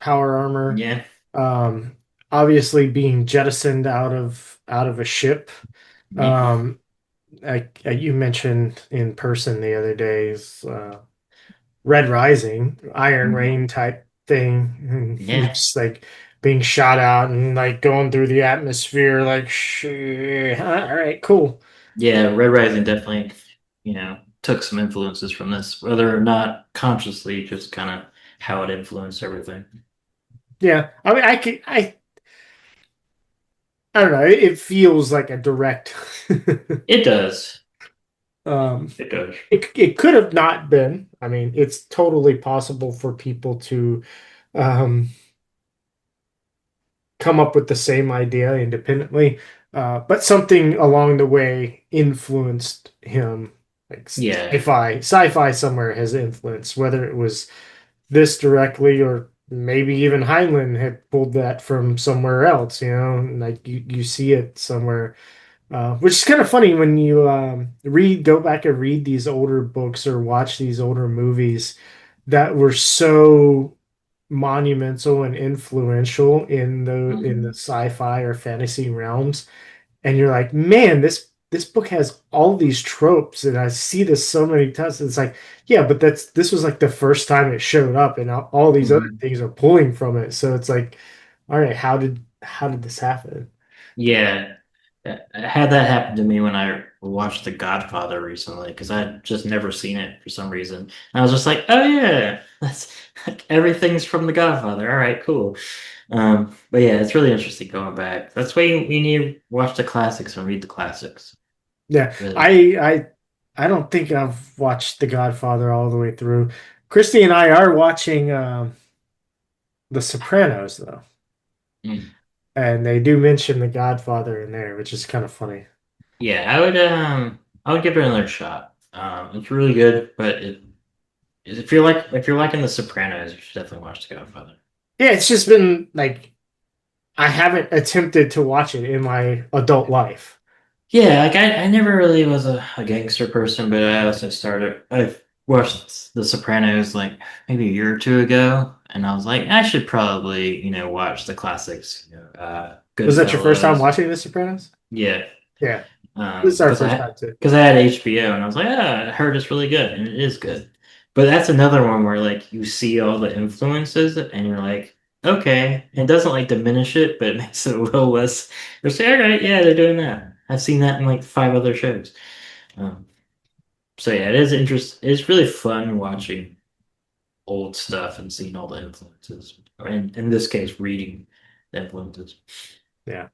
Speaker 2: power armor,
Speaker 3: Yeah.
Speaker 2: um, obviously being jettisoned out of a ship.
Speaker 3: Yeah.
Speaker 2: Um, you mentioned in person the other days, Red Rising, Iron
Speaker 3: Mhm.
Speaker 2: Rain type thing, and
Speaker 3: Yeah.
Speaker 2: just like being shot out and like going through the atmosphere, like shit. All right, cool.
Speaker 3: Yeah, Red Rising definitely, took some influences from this, whether or not consciously, just kind of how it influenced everything.
Speaker 2: Yeah, I mean, I don't know. It feels like a direct.
Speaker 3: It does.
Speaker 2: um,
Speaker 3: It does.
Speaker 2: it could have not been. I mean, it's totally possible for people to um, come up with the same idea independently, but something along the way influenced him. Like
Speaker 3: Yeah.
Speaker 2: sci-fi somewhere has influenced, whether it was this directly or maybe even Heinlein had pulled that from somewhere else, like you see it somewhere. Which is kind of funny when you go back and read these older books or watch these older movies that were so monumental and influential in the
Speaker 3: Mhm.
Speaker 2: sci-fi or fantasy realms, and you're like, man, this book has all these tropes, and I see this so many times. It's like, yeah, but this was like the first time it showed up, and all these other
Speaker 3: Mhm.
Speaker 2: things are pulling from it. So it's like, all right, how did this happen?
Speaker 3: Yeah. I had that happen to me when I watched The Godfather recently because I had just never seen it for some reason. And I was just like, oh yeah, that's everything's from The Godfather. All right, cool. But yeah, it's really interesting going back. That's why you need to watch the classics and read the classics.
Speaker 2: Yeah,
Speaker 3: Really.
Speaker 2: I don't think I've watched The Godfather all the way through. Christy and I are watching The Sopranos though,
Speaker 3: Mm.
Speaker 2: and they do mention The Godfather in there, which is kind of funny.
Speaker 3: Yeah, I would give it another shot. It's really good, but if you're liking The Sopranos, you should definitely watch The Godfather.
Speaker 2: Yeah, it's just been like I haven't attempted to watch it in my adult life.
Speaker 3: Yeah, like I never really was a gangster person, but I watched The Sopranos like maybe a year or two ago, and I was like, I should probably, watch the classics,
Speaker 2: Was that your first time
Speaker 3: Goodfellas.
Speaker 2: watching The Sopranos?
Speaker 3: Yeah.
Speaker 2: Yeah, this is our
Speaker 3: Because
Speaker 2: first time too.
Speaker 3: I had HBO and I was like, I heard it's really good, and it is good. But that's another one where like you see all the influences and you're like, okay, it doesn't like diminish it, but it makes it a little less. You're say, all right, yeah, they're doing that. I've seen that in like five other shows. Um, so yeah, it is interest. It's really fun watching old stuff and seeing all the influences, or in this case, reading the influences.
Speaker 2: Yeah.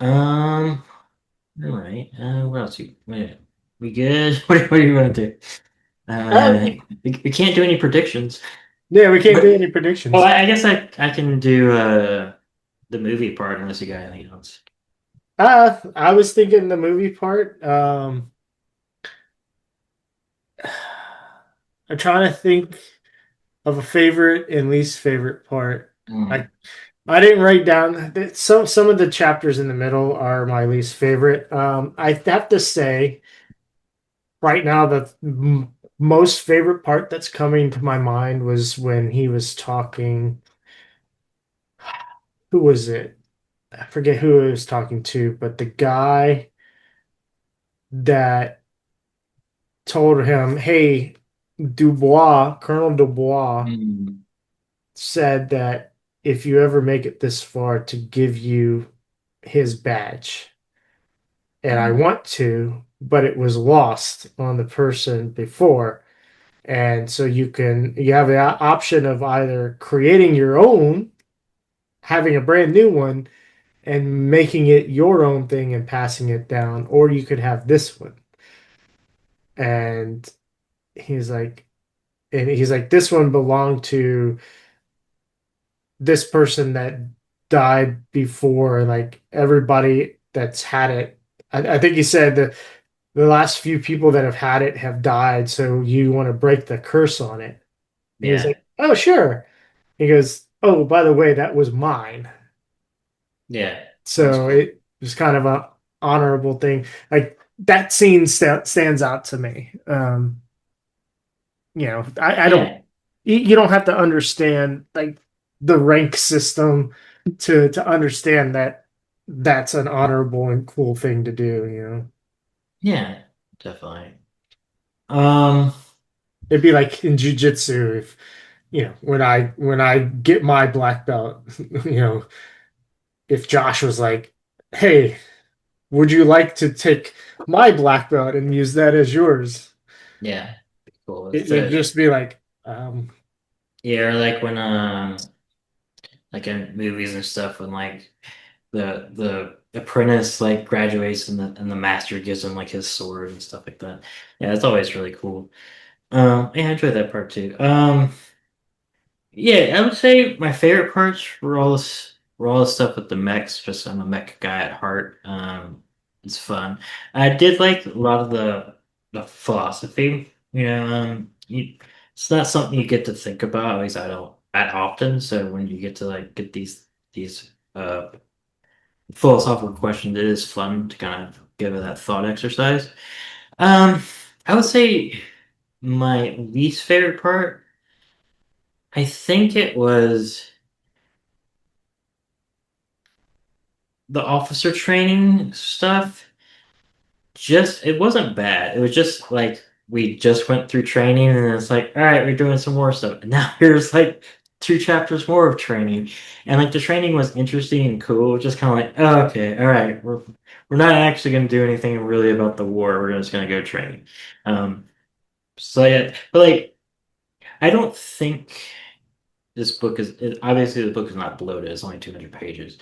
Speaker 3: Um, all right. What else? We good? What do you want to do?
Speaker 2: Uh,
Speaker 3: We can't do any predictions.
Speaker 2: yeah, we can't do
Speaker 3: But
Speaker 2: any
Speaker 3: well,
Speaker 2: predictions.
Speaker 3: I guess I can do the movie part unless you got anything else.
Speaker 2: I was thinking the movie part. I'm trying to think of a favorite and least favorite part. I
Speaker 3: Mm.
Speaker 2: I didn't write down some of the chapters in the middle are my least favorite. I have to say right now the most favorite part that's coming to my mind was when he was talking. Who was it? I forget who he was talking to, but the guy that told him, "Hey, Dubois, Colonel Dubois
Speaker 3: Mm.
Speaker 2: said that if you ever make it this far, to give you his badge." And I
Speaker 3: Mm.
Speaker 2: want to, but it was lost on the person before. And so you have the option of either creating your own, having a brand new one, and making it your own thing and passing it down, or you could have this one. And he's like, this one belonged to this person that died before, like everybody that's had it. I think he said the last few people that have had it have died, so you want to break the curse on it. And he's
Speaker 3: Yeah,
Speaker 2: like, oh, sure. He goes, oh, by the way, that was mine.
Speaker 3: yeah, that's
Speaker 2: So
Speaker 3: cool.
Speaker 2: it was kind of a honorable thing. Like that scene stands out to me. I don't,
Speaker 3: Yeah,
Speaker 2: you don't have to understand like the rank system to understand that that's an honorable and cool thing to do.
Speaker 3: yeah, definitely. Um,
Speaker 2: It'd be like in jujitsu if when I get my black belt, you know, if Josh was like, "Hey, would you like to take my black belt and use that as yours?"
Speaker 3: yeah, cool.
Speaker 2: It would just be like,
Speaker 3: Yeah, or like when like in movies and stuff when like the apprentice like graduates and the master gives him like his sword and stuff like that. Yeah, it's always really cool. Yeah, I enjoyed that part too. Yeah, I would say my favorite parts were all the stuff with the mechs. Just I'm a mech guy at heart. It's fun. I did like a lot of the philosophy. It's not something you get to think about. At least I don't that often. So when you get to like get these philosophical questions, it is fun to kind of give it that thought exercise. Um, I would say my least favorite part. I think it was the officer training stuff. Just it wasn't bad. It was just like we just went through training and it's like, all right, we're doing some more stuff. And now here's like 2 chapters more of training, and like the training was interesting and cool. Just kind of like, oh, okay, all right, we're not actually going to do anything really about the war. We're just going to go training. So yeah, but like I don't think this book is obviously the book is not bloated. It's only 200 pages,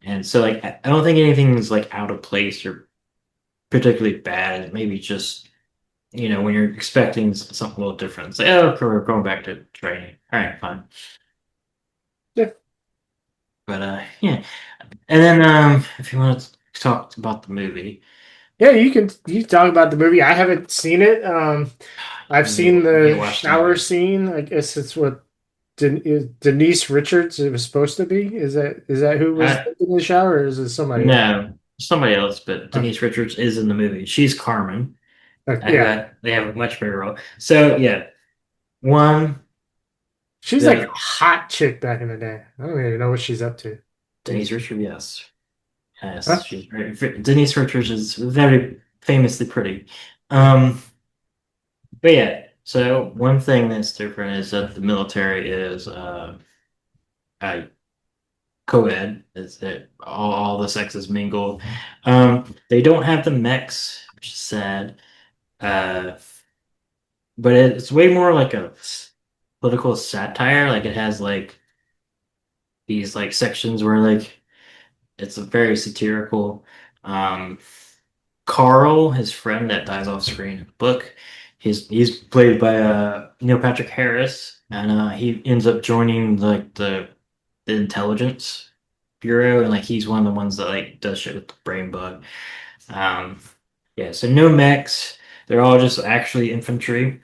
Speaker 3: and so like I don't think anything's like out of place or particularly bad. Maybe just when you're expecting something a little different. It's like, oh, okay, we're going back to training. All right, fine.
Speaker 2: Yeah.
Speaker 3: But yeah. And then if you want to talk about the movie,
Speaker 2: Yeah, you can talk about the movie. I haven't seen it. I've seen
Speaker 3: you need to
Speaker 2: the
Speaker 3: watch the
Speaker 2: shower
Speaker 3: movie.
Speaker 2: scene. I guess it's what Denise Richards it was supposed to be. Is that who was
Speaker 3: Uh,
Speaker 2: in the shower, or is it somebody else?
Speaker 3: no, somebody else, but
Speaker 2: Okay.
Speaker 3: Denise Richards is in the movie. She's Carmen.
Speaker 2: Yeah,
Speaker 3: They have a much bigger role. So yeah, one
Speaker 2: she's like a
Speaker 3: the
Speaker 2: hot chick back in the day. I don't even know what she's up to.
Speaker 3: Denise Richards, yes, yes,
Speaker 2: Huh?
Speaker 3: she's Denise Richards is very famously pretty. Um, but yeah, so one thing that's different is that the military is uh, co-ed, is that all the sexes mingle. They don't have the mechs, which is sad. Uh, but it's way more like a political satire. Like it has like these like sections where like it's a very satirical. Um, Carl, his friend that dies off screen in the book, he's played by Neil Patrick Harris, and he ends up joining like the intelligence bureau, and like he's one of the ones that like does shit with the brain bug. Um, yeah, so no mechs. They're all just actually infantry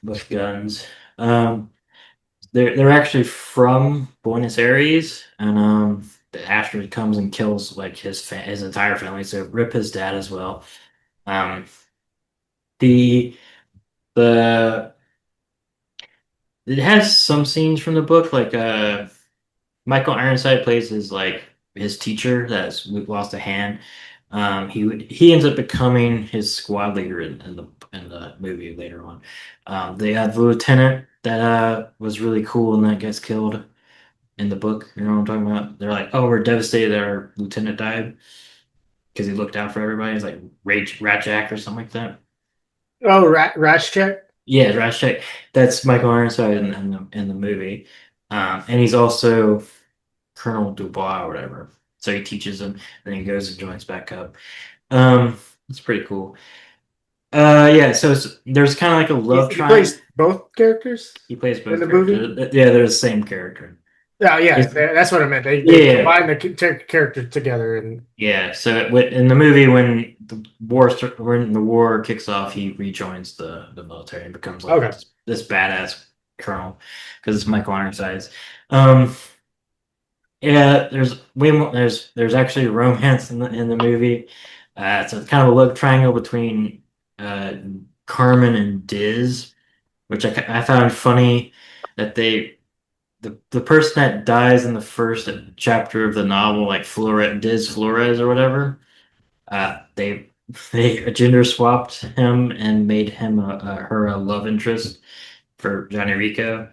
Speaker 3: with guns. Um, they're actually from Buenos Aires, and the asteroid comes and kills like his entire family. So rip his dad as well. Um, the the it has some scenes from the book, like Michael Ironside plays his teacher that's lost a hand. He ends up becoming his squad leader in the movie later on. They have the lieutenant that was really cool and that gets killed in the book. You know what I'm talking about? They're like, oh, we're devastated that our lieutenant died because he looked out for everybody. It's like Rat Jack or something like that.
Speaker 2: Oh, Rash check.
Speaker 3: Yeah, Rat Jack. That's Michael Ironside in the movie, and he's also Colonel Dubois or whatever. So he teaches him, then he goes and joins back up. It's pretty cool. Yeah. So there's kind of like a love
Speaker 2: He
Speaker 3: triangle.
Speaker 2: plays both characters
Speaker 3: He plays
Speaker 2: in
Speaker 3: both
Speaker 2: the movie.
Speaker 3: characters. Yeah, they're the same character.
Speaker 2: Oh yeah,
Speaker 3: It's,
Speaker 2: that's what I meant. They
Speaker 3: yeah,
Speaker 2: combine the characters together, and
Speaker 3: yeah. So in the movie, when the war kicks off, he rejoins the military and becomes like
Speaker 2: okay.
Speaker 3: this badass colonel because it's Michael Ironsides. Um, yeah, there's way more. There's actually romance in the movie. So it's kind of a love triangle between uh, Carmen and Diz, which I found funny that the person that dies in the first chapter of the novel, like Diz Flores or whatever, they they gender swapped him and made him her a love interest for Johnny Rico.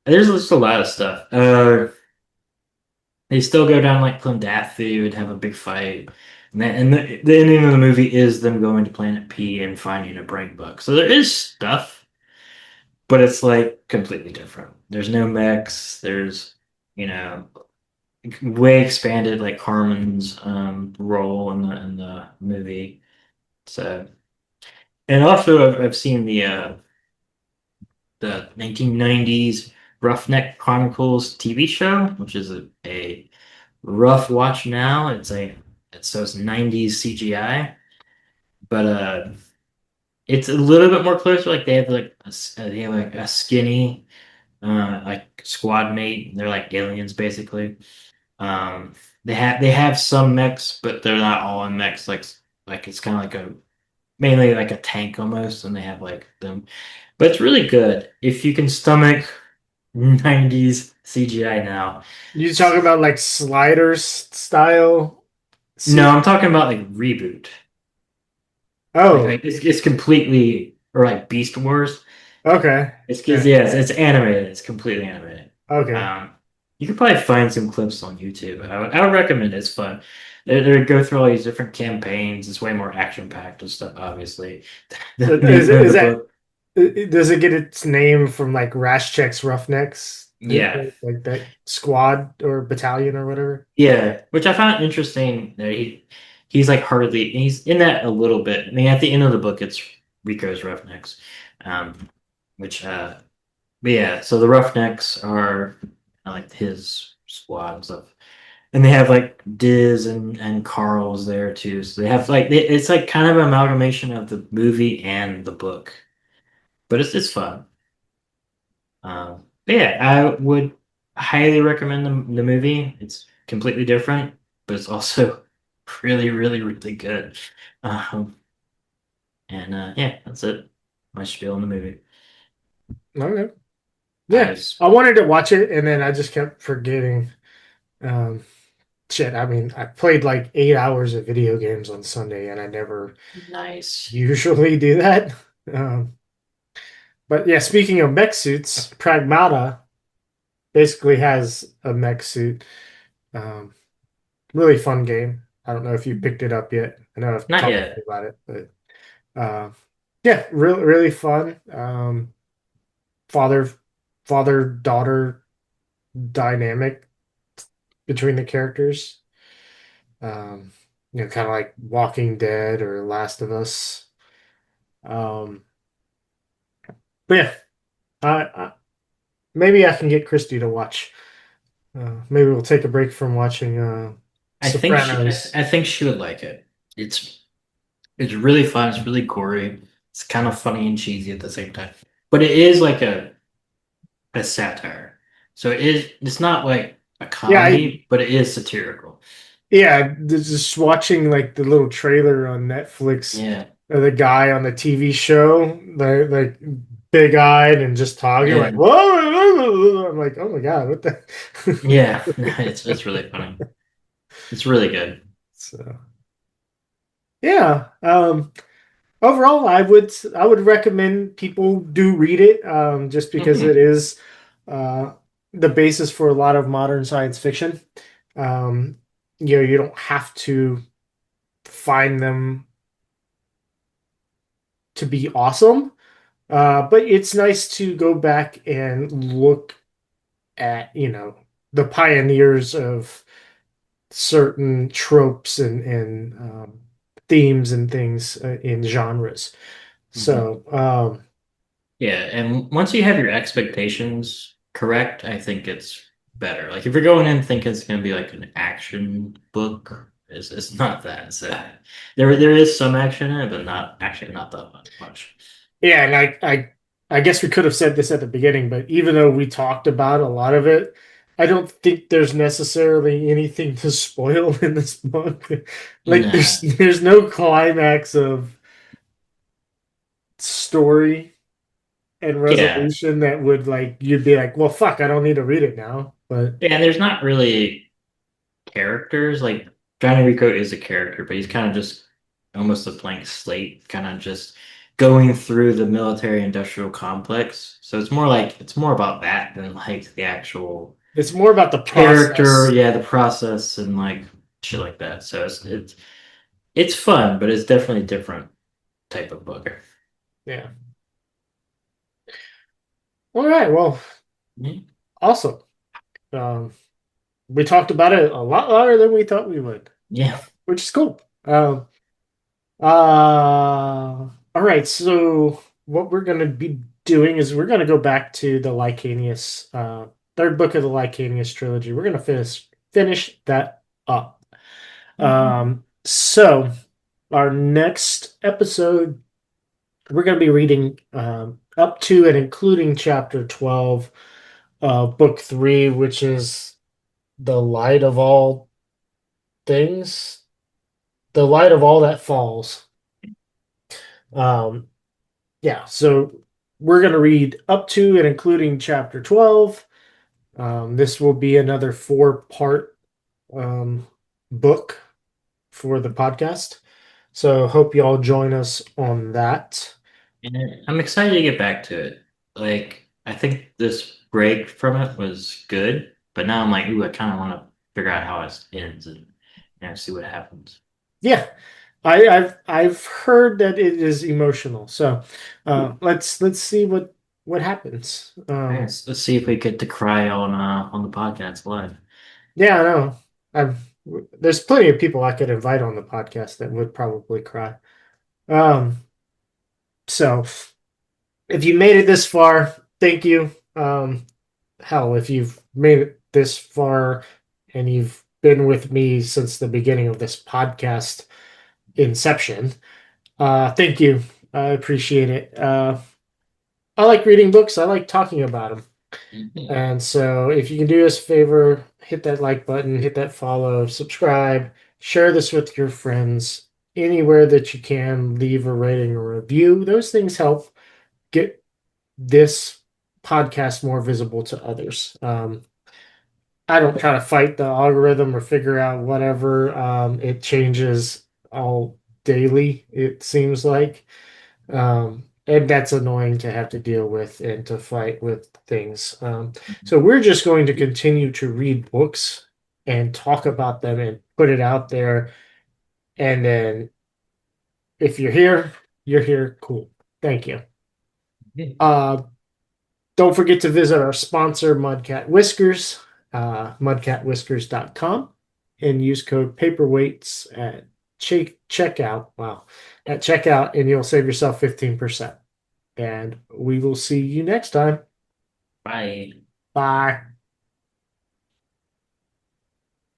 Speaker 3: There's just a lot of stuff. They still go down like Clondathi would have a big fight. And the ending of the movie is them going to Planet P and finding a brain bug. So there is stuff, but it's like completely different. There's no mechs. There's, you know, way expanded like Carmen's role in the movie. So, and also I've seen the 1990s Roughneck Chronicles TV show, which is a rough watch now. It's 90s CGI, but it's a little bit more closer. Like they have like a skinny like squad mate. They're like aliens basically. Um, they have some mechs, but they're not all in mechs. Like it's kind of like a mainly like a tank almost, and they have like them. But it's really good if you can stomach 90s CGI now.
Speaker 2: You talking about like sliders style?
Speaker 3: No,
Speaker 2: See?
Speaker 3: I'm talking about like reboot. Like,
Speaker 2: Oh,
Speaker 3: like it's completely or like Beast Wars.
Speaker 2: Okay.
Speaker 3: It's because
Speaker 2: Yeah.
Speaker 3: yeah, it's animated. It's completely animated.
Speaker 2: Okay.
Speaker 3: Um, you could probably find some clips on YouTube. I would recommend it. It's fun. They go through all these different campaigns. It's way more action packed and stuff, obviously, than
Speaker 2: Is
Speaker 3: the
Speaker 2: that
Speaker 3: book.
Speaker 2: does it get its name from like Raschek's Roughnecks?
Speaker 3: Yeah,
Speaker 2: Like that squad or battalion or whatever?
Speaker 3: yeah. Which I found interesting. That he's like hardly he's in that a little bit. I mean, at the end of the book, it's Rico's Roughnecks, um, which but yeah. So the Roughnecks are like his squad and stuff. And they have like Diz and Carl's there too. So they have like it's like kind of an amalgamation of the movie and the book, but it's fun. But yeah, I would highly recommend the movie. It's completely different, but it's also really, really, really good. Um, and yeah, that's it. My spiel on the movie.
Speaker 2: Okay.
Speaker 3: I
Speaker 2: Yeah.
Speaker 3: was
Speaker 2: I wanted to watch it and then I just kept forgetting. Um, shit, I mean, I played like 8 hours of video games on Sunday and I never
Speaker 3: nice.
Speaker 2: usually do that. Um, but yeah, speaking of mech suits, Pragmata basically has a mech suit. Um, really fun game. I don't know if you picked it up yet. I know I've
Speaker 3: Not
Speaker 2: talked
Speaker 3: yet.
Speaker 2: about it, but yeah, really really fun. Father father daughter dynamic between the characters. Um, kind of like Walking Dead or Last of Us. Um, but yeah, I maybe I can get Christy to watch. Maybe we'll take a break from watching Sopranos.
Speaker 3: I think she would like it. It's It's really fun. It's really gory. It's kind of funny and cheesy at the same time. But it is like a satire. So it's not like a
Speaker 2: Yeah,
Speaker 3: comedy, but it is satirical.
Speaker 2: just watching like the little trailer on Netflix
Speaker 3: Yeah.
Speaker 2: of the guy on the TV show, like big eyed and just talking like
Speaker 3: Yeah.
Speaker 2: whoa. I'm like, oh my God, what the
Speaker 3: Yeah. It's really funny. It's really good.
Speaker 2: so yeah. Overall, I would recommend people do read it, just because it
Speaker 3: Hmm.
Speaker 2: is uh, the basis for a lot of modern science fiction. Um, you don't have to find them to be awesome, but it's nice to go back and look at, the pioneers of certain tropes and themes and things in genres.
Speaker 3: Hmm.
Speaker 2: So,
Speaker 3: Yeah. And once you have your expectations correct, I think it's better. Like if you're going in thinking it's going to be like an action book, it's not that. So there is some action in it, but not that much.
Speaker 2: yeah, and I guess we could have said this at the beginning, but even though we talked about a lot of it, I don't think there's necessarily anything to spoil in this book. Like
Speaker 3: Nah.
Speaker 2: there's no climax of story and
Speaker 3: Yeah.
Speaker 2: resolution that would like you'd be like, well, fuck, I don't need to read it now. But
Speaker 3: Yeah, and there's not really characters. Like Johnny Rico is a character, but he's kind of just almost a blank slate, kind of just going through the military industrial complex. So it's more about that than like the actual
Speaker 2: it's more about the
Speaker 3: character,
Speaker 2: process.
Speaker 3: yeah, the process and like shit like that. So it's fun, but it's definitely a different type of book.
Speaker 2: Yeah. All right. Well,
Speaker 3: Yeah.
Speaker 2: awesome. Um, we talked about it a lot longer than we thought we would,
Speaker 3: Yeah.
Speaker 2: which is cool. All right. So what we're gonna be doing is we're gonna go back to the Licanius, third book of the Licanius trilogy. We're gonna finish that up. So our next episode, we're gonna be reading up to and including chapter 12 of book 3, which is the light of all things, the light of all that falls. Um, yeah, so we're going to read up to and including chapter 12. This will be another four-part um, book for the podcast. So hope you all join us on that.
Speaker 3: And I'm excited to get back to it. like I think this break from it was good, but now I'm like, ooh, I kind of want to figure out how it ends and see what happens.
Speaker 2: Yeah, I've heard that it is emotional. So let's see what happens.
Speaker 3: All right, let's see if we get to cry on the podcast live.
Speaker 2: Yeah, I know. I've there's plenty of people I could invite on the podcast that would probably cry. Um, so if you made it this far, thank you. Hell, if you've made it this far and you've been with me since the beginning of this podcast inception, thank you. I appreciate it. I like reading books. I like talking about them.
Speaker 3: Mhm.
Speaker 2: And so if you can do us a favor, hit that like button, hit that follow, subscribe, share this with your friends anywhere that you can, leave a rating or review. Those things help get this podcast more visible to others. I don't try to fight the algorithm or figure out whatever. It changes all daily, it seems like. And that's annoying to have to deal with and to fight with things. So we're just going to continue to read books and talk about them and put it out there. And then if you're here, you're here. Cool. Thank you. Uh, don't forget to visit our sponsor, Mudcat Whiskers, mudcatwhiskers.com, and use code paperweights at checkout. Wow, at checkout, and you'll save yourself 15%. And we will see you next time.
Speaker 3: Bye.
Speaker 2: Bye.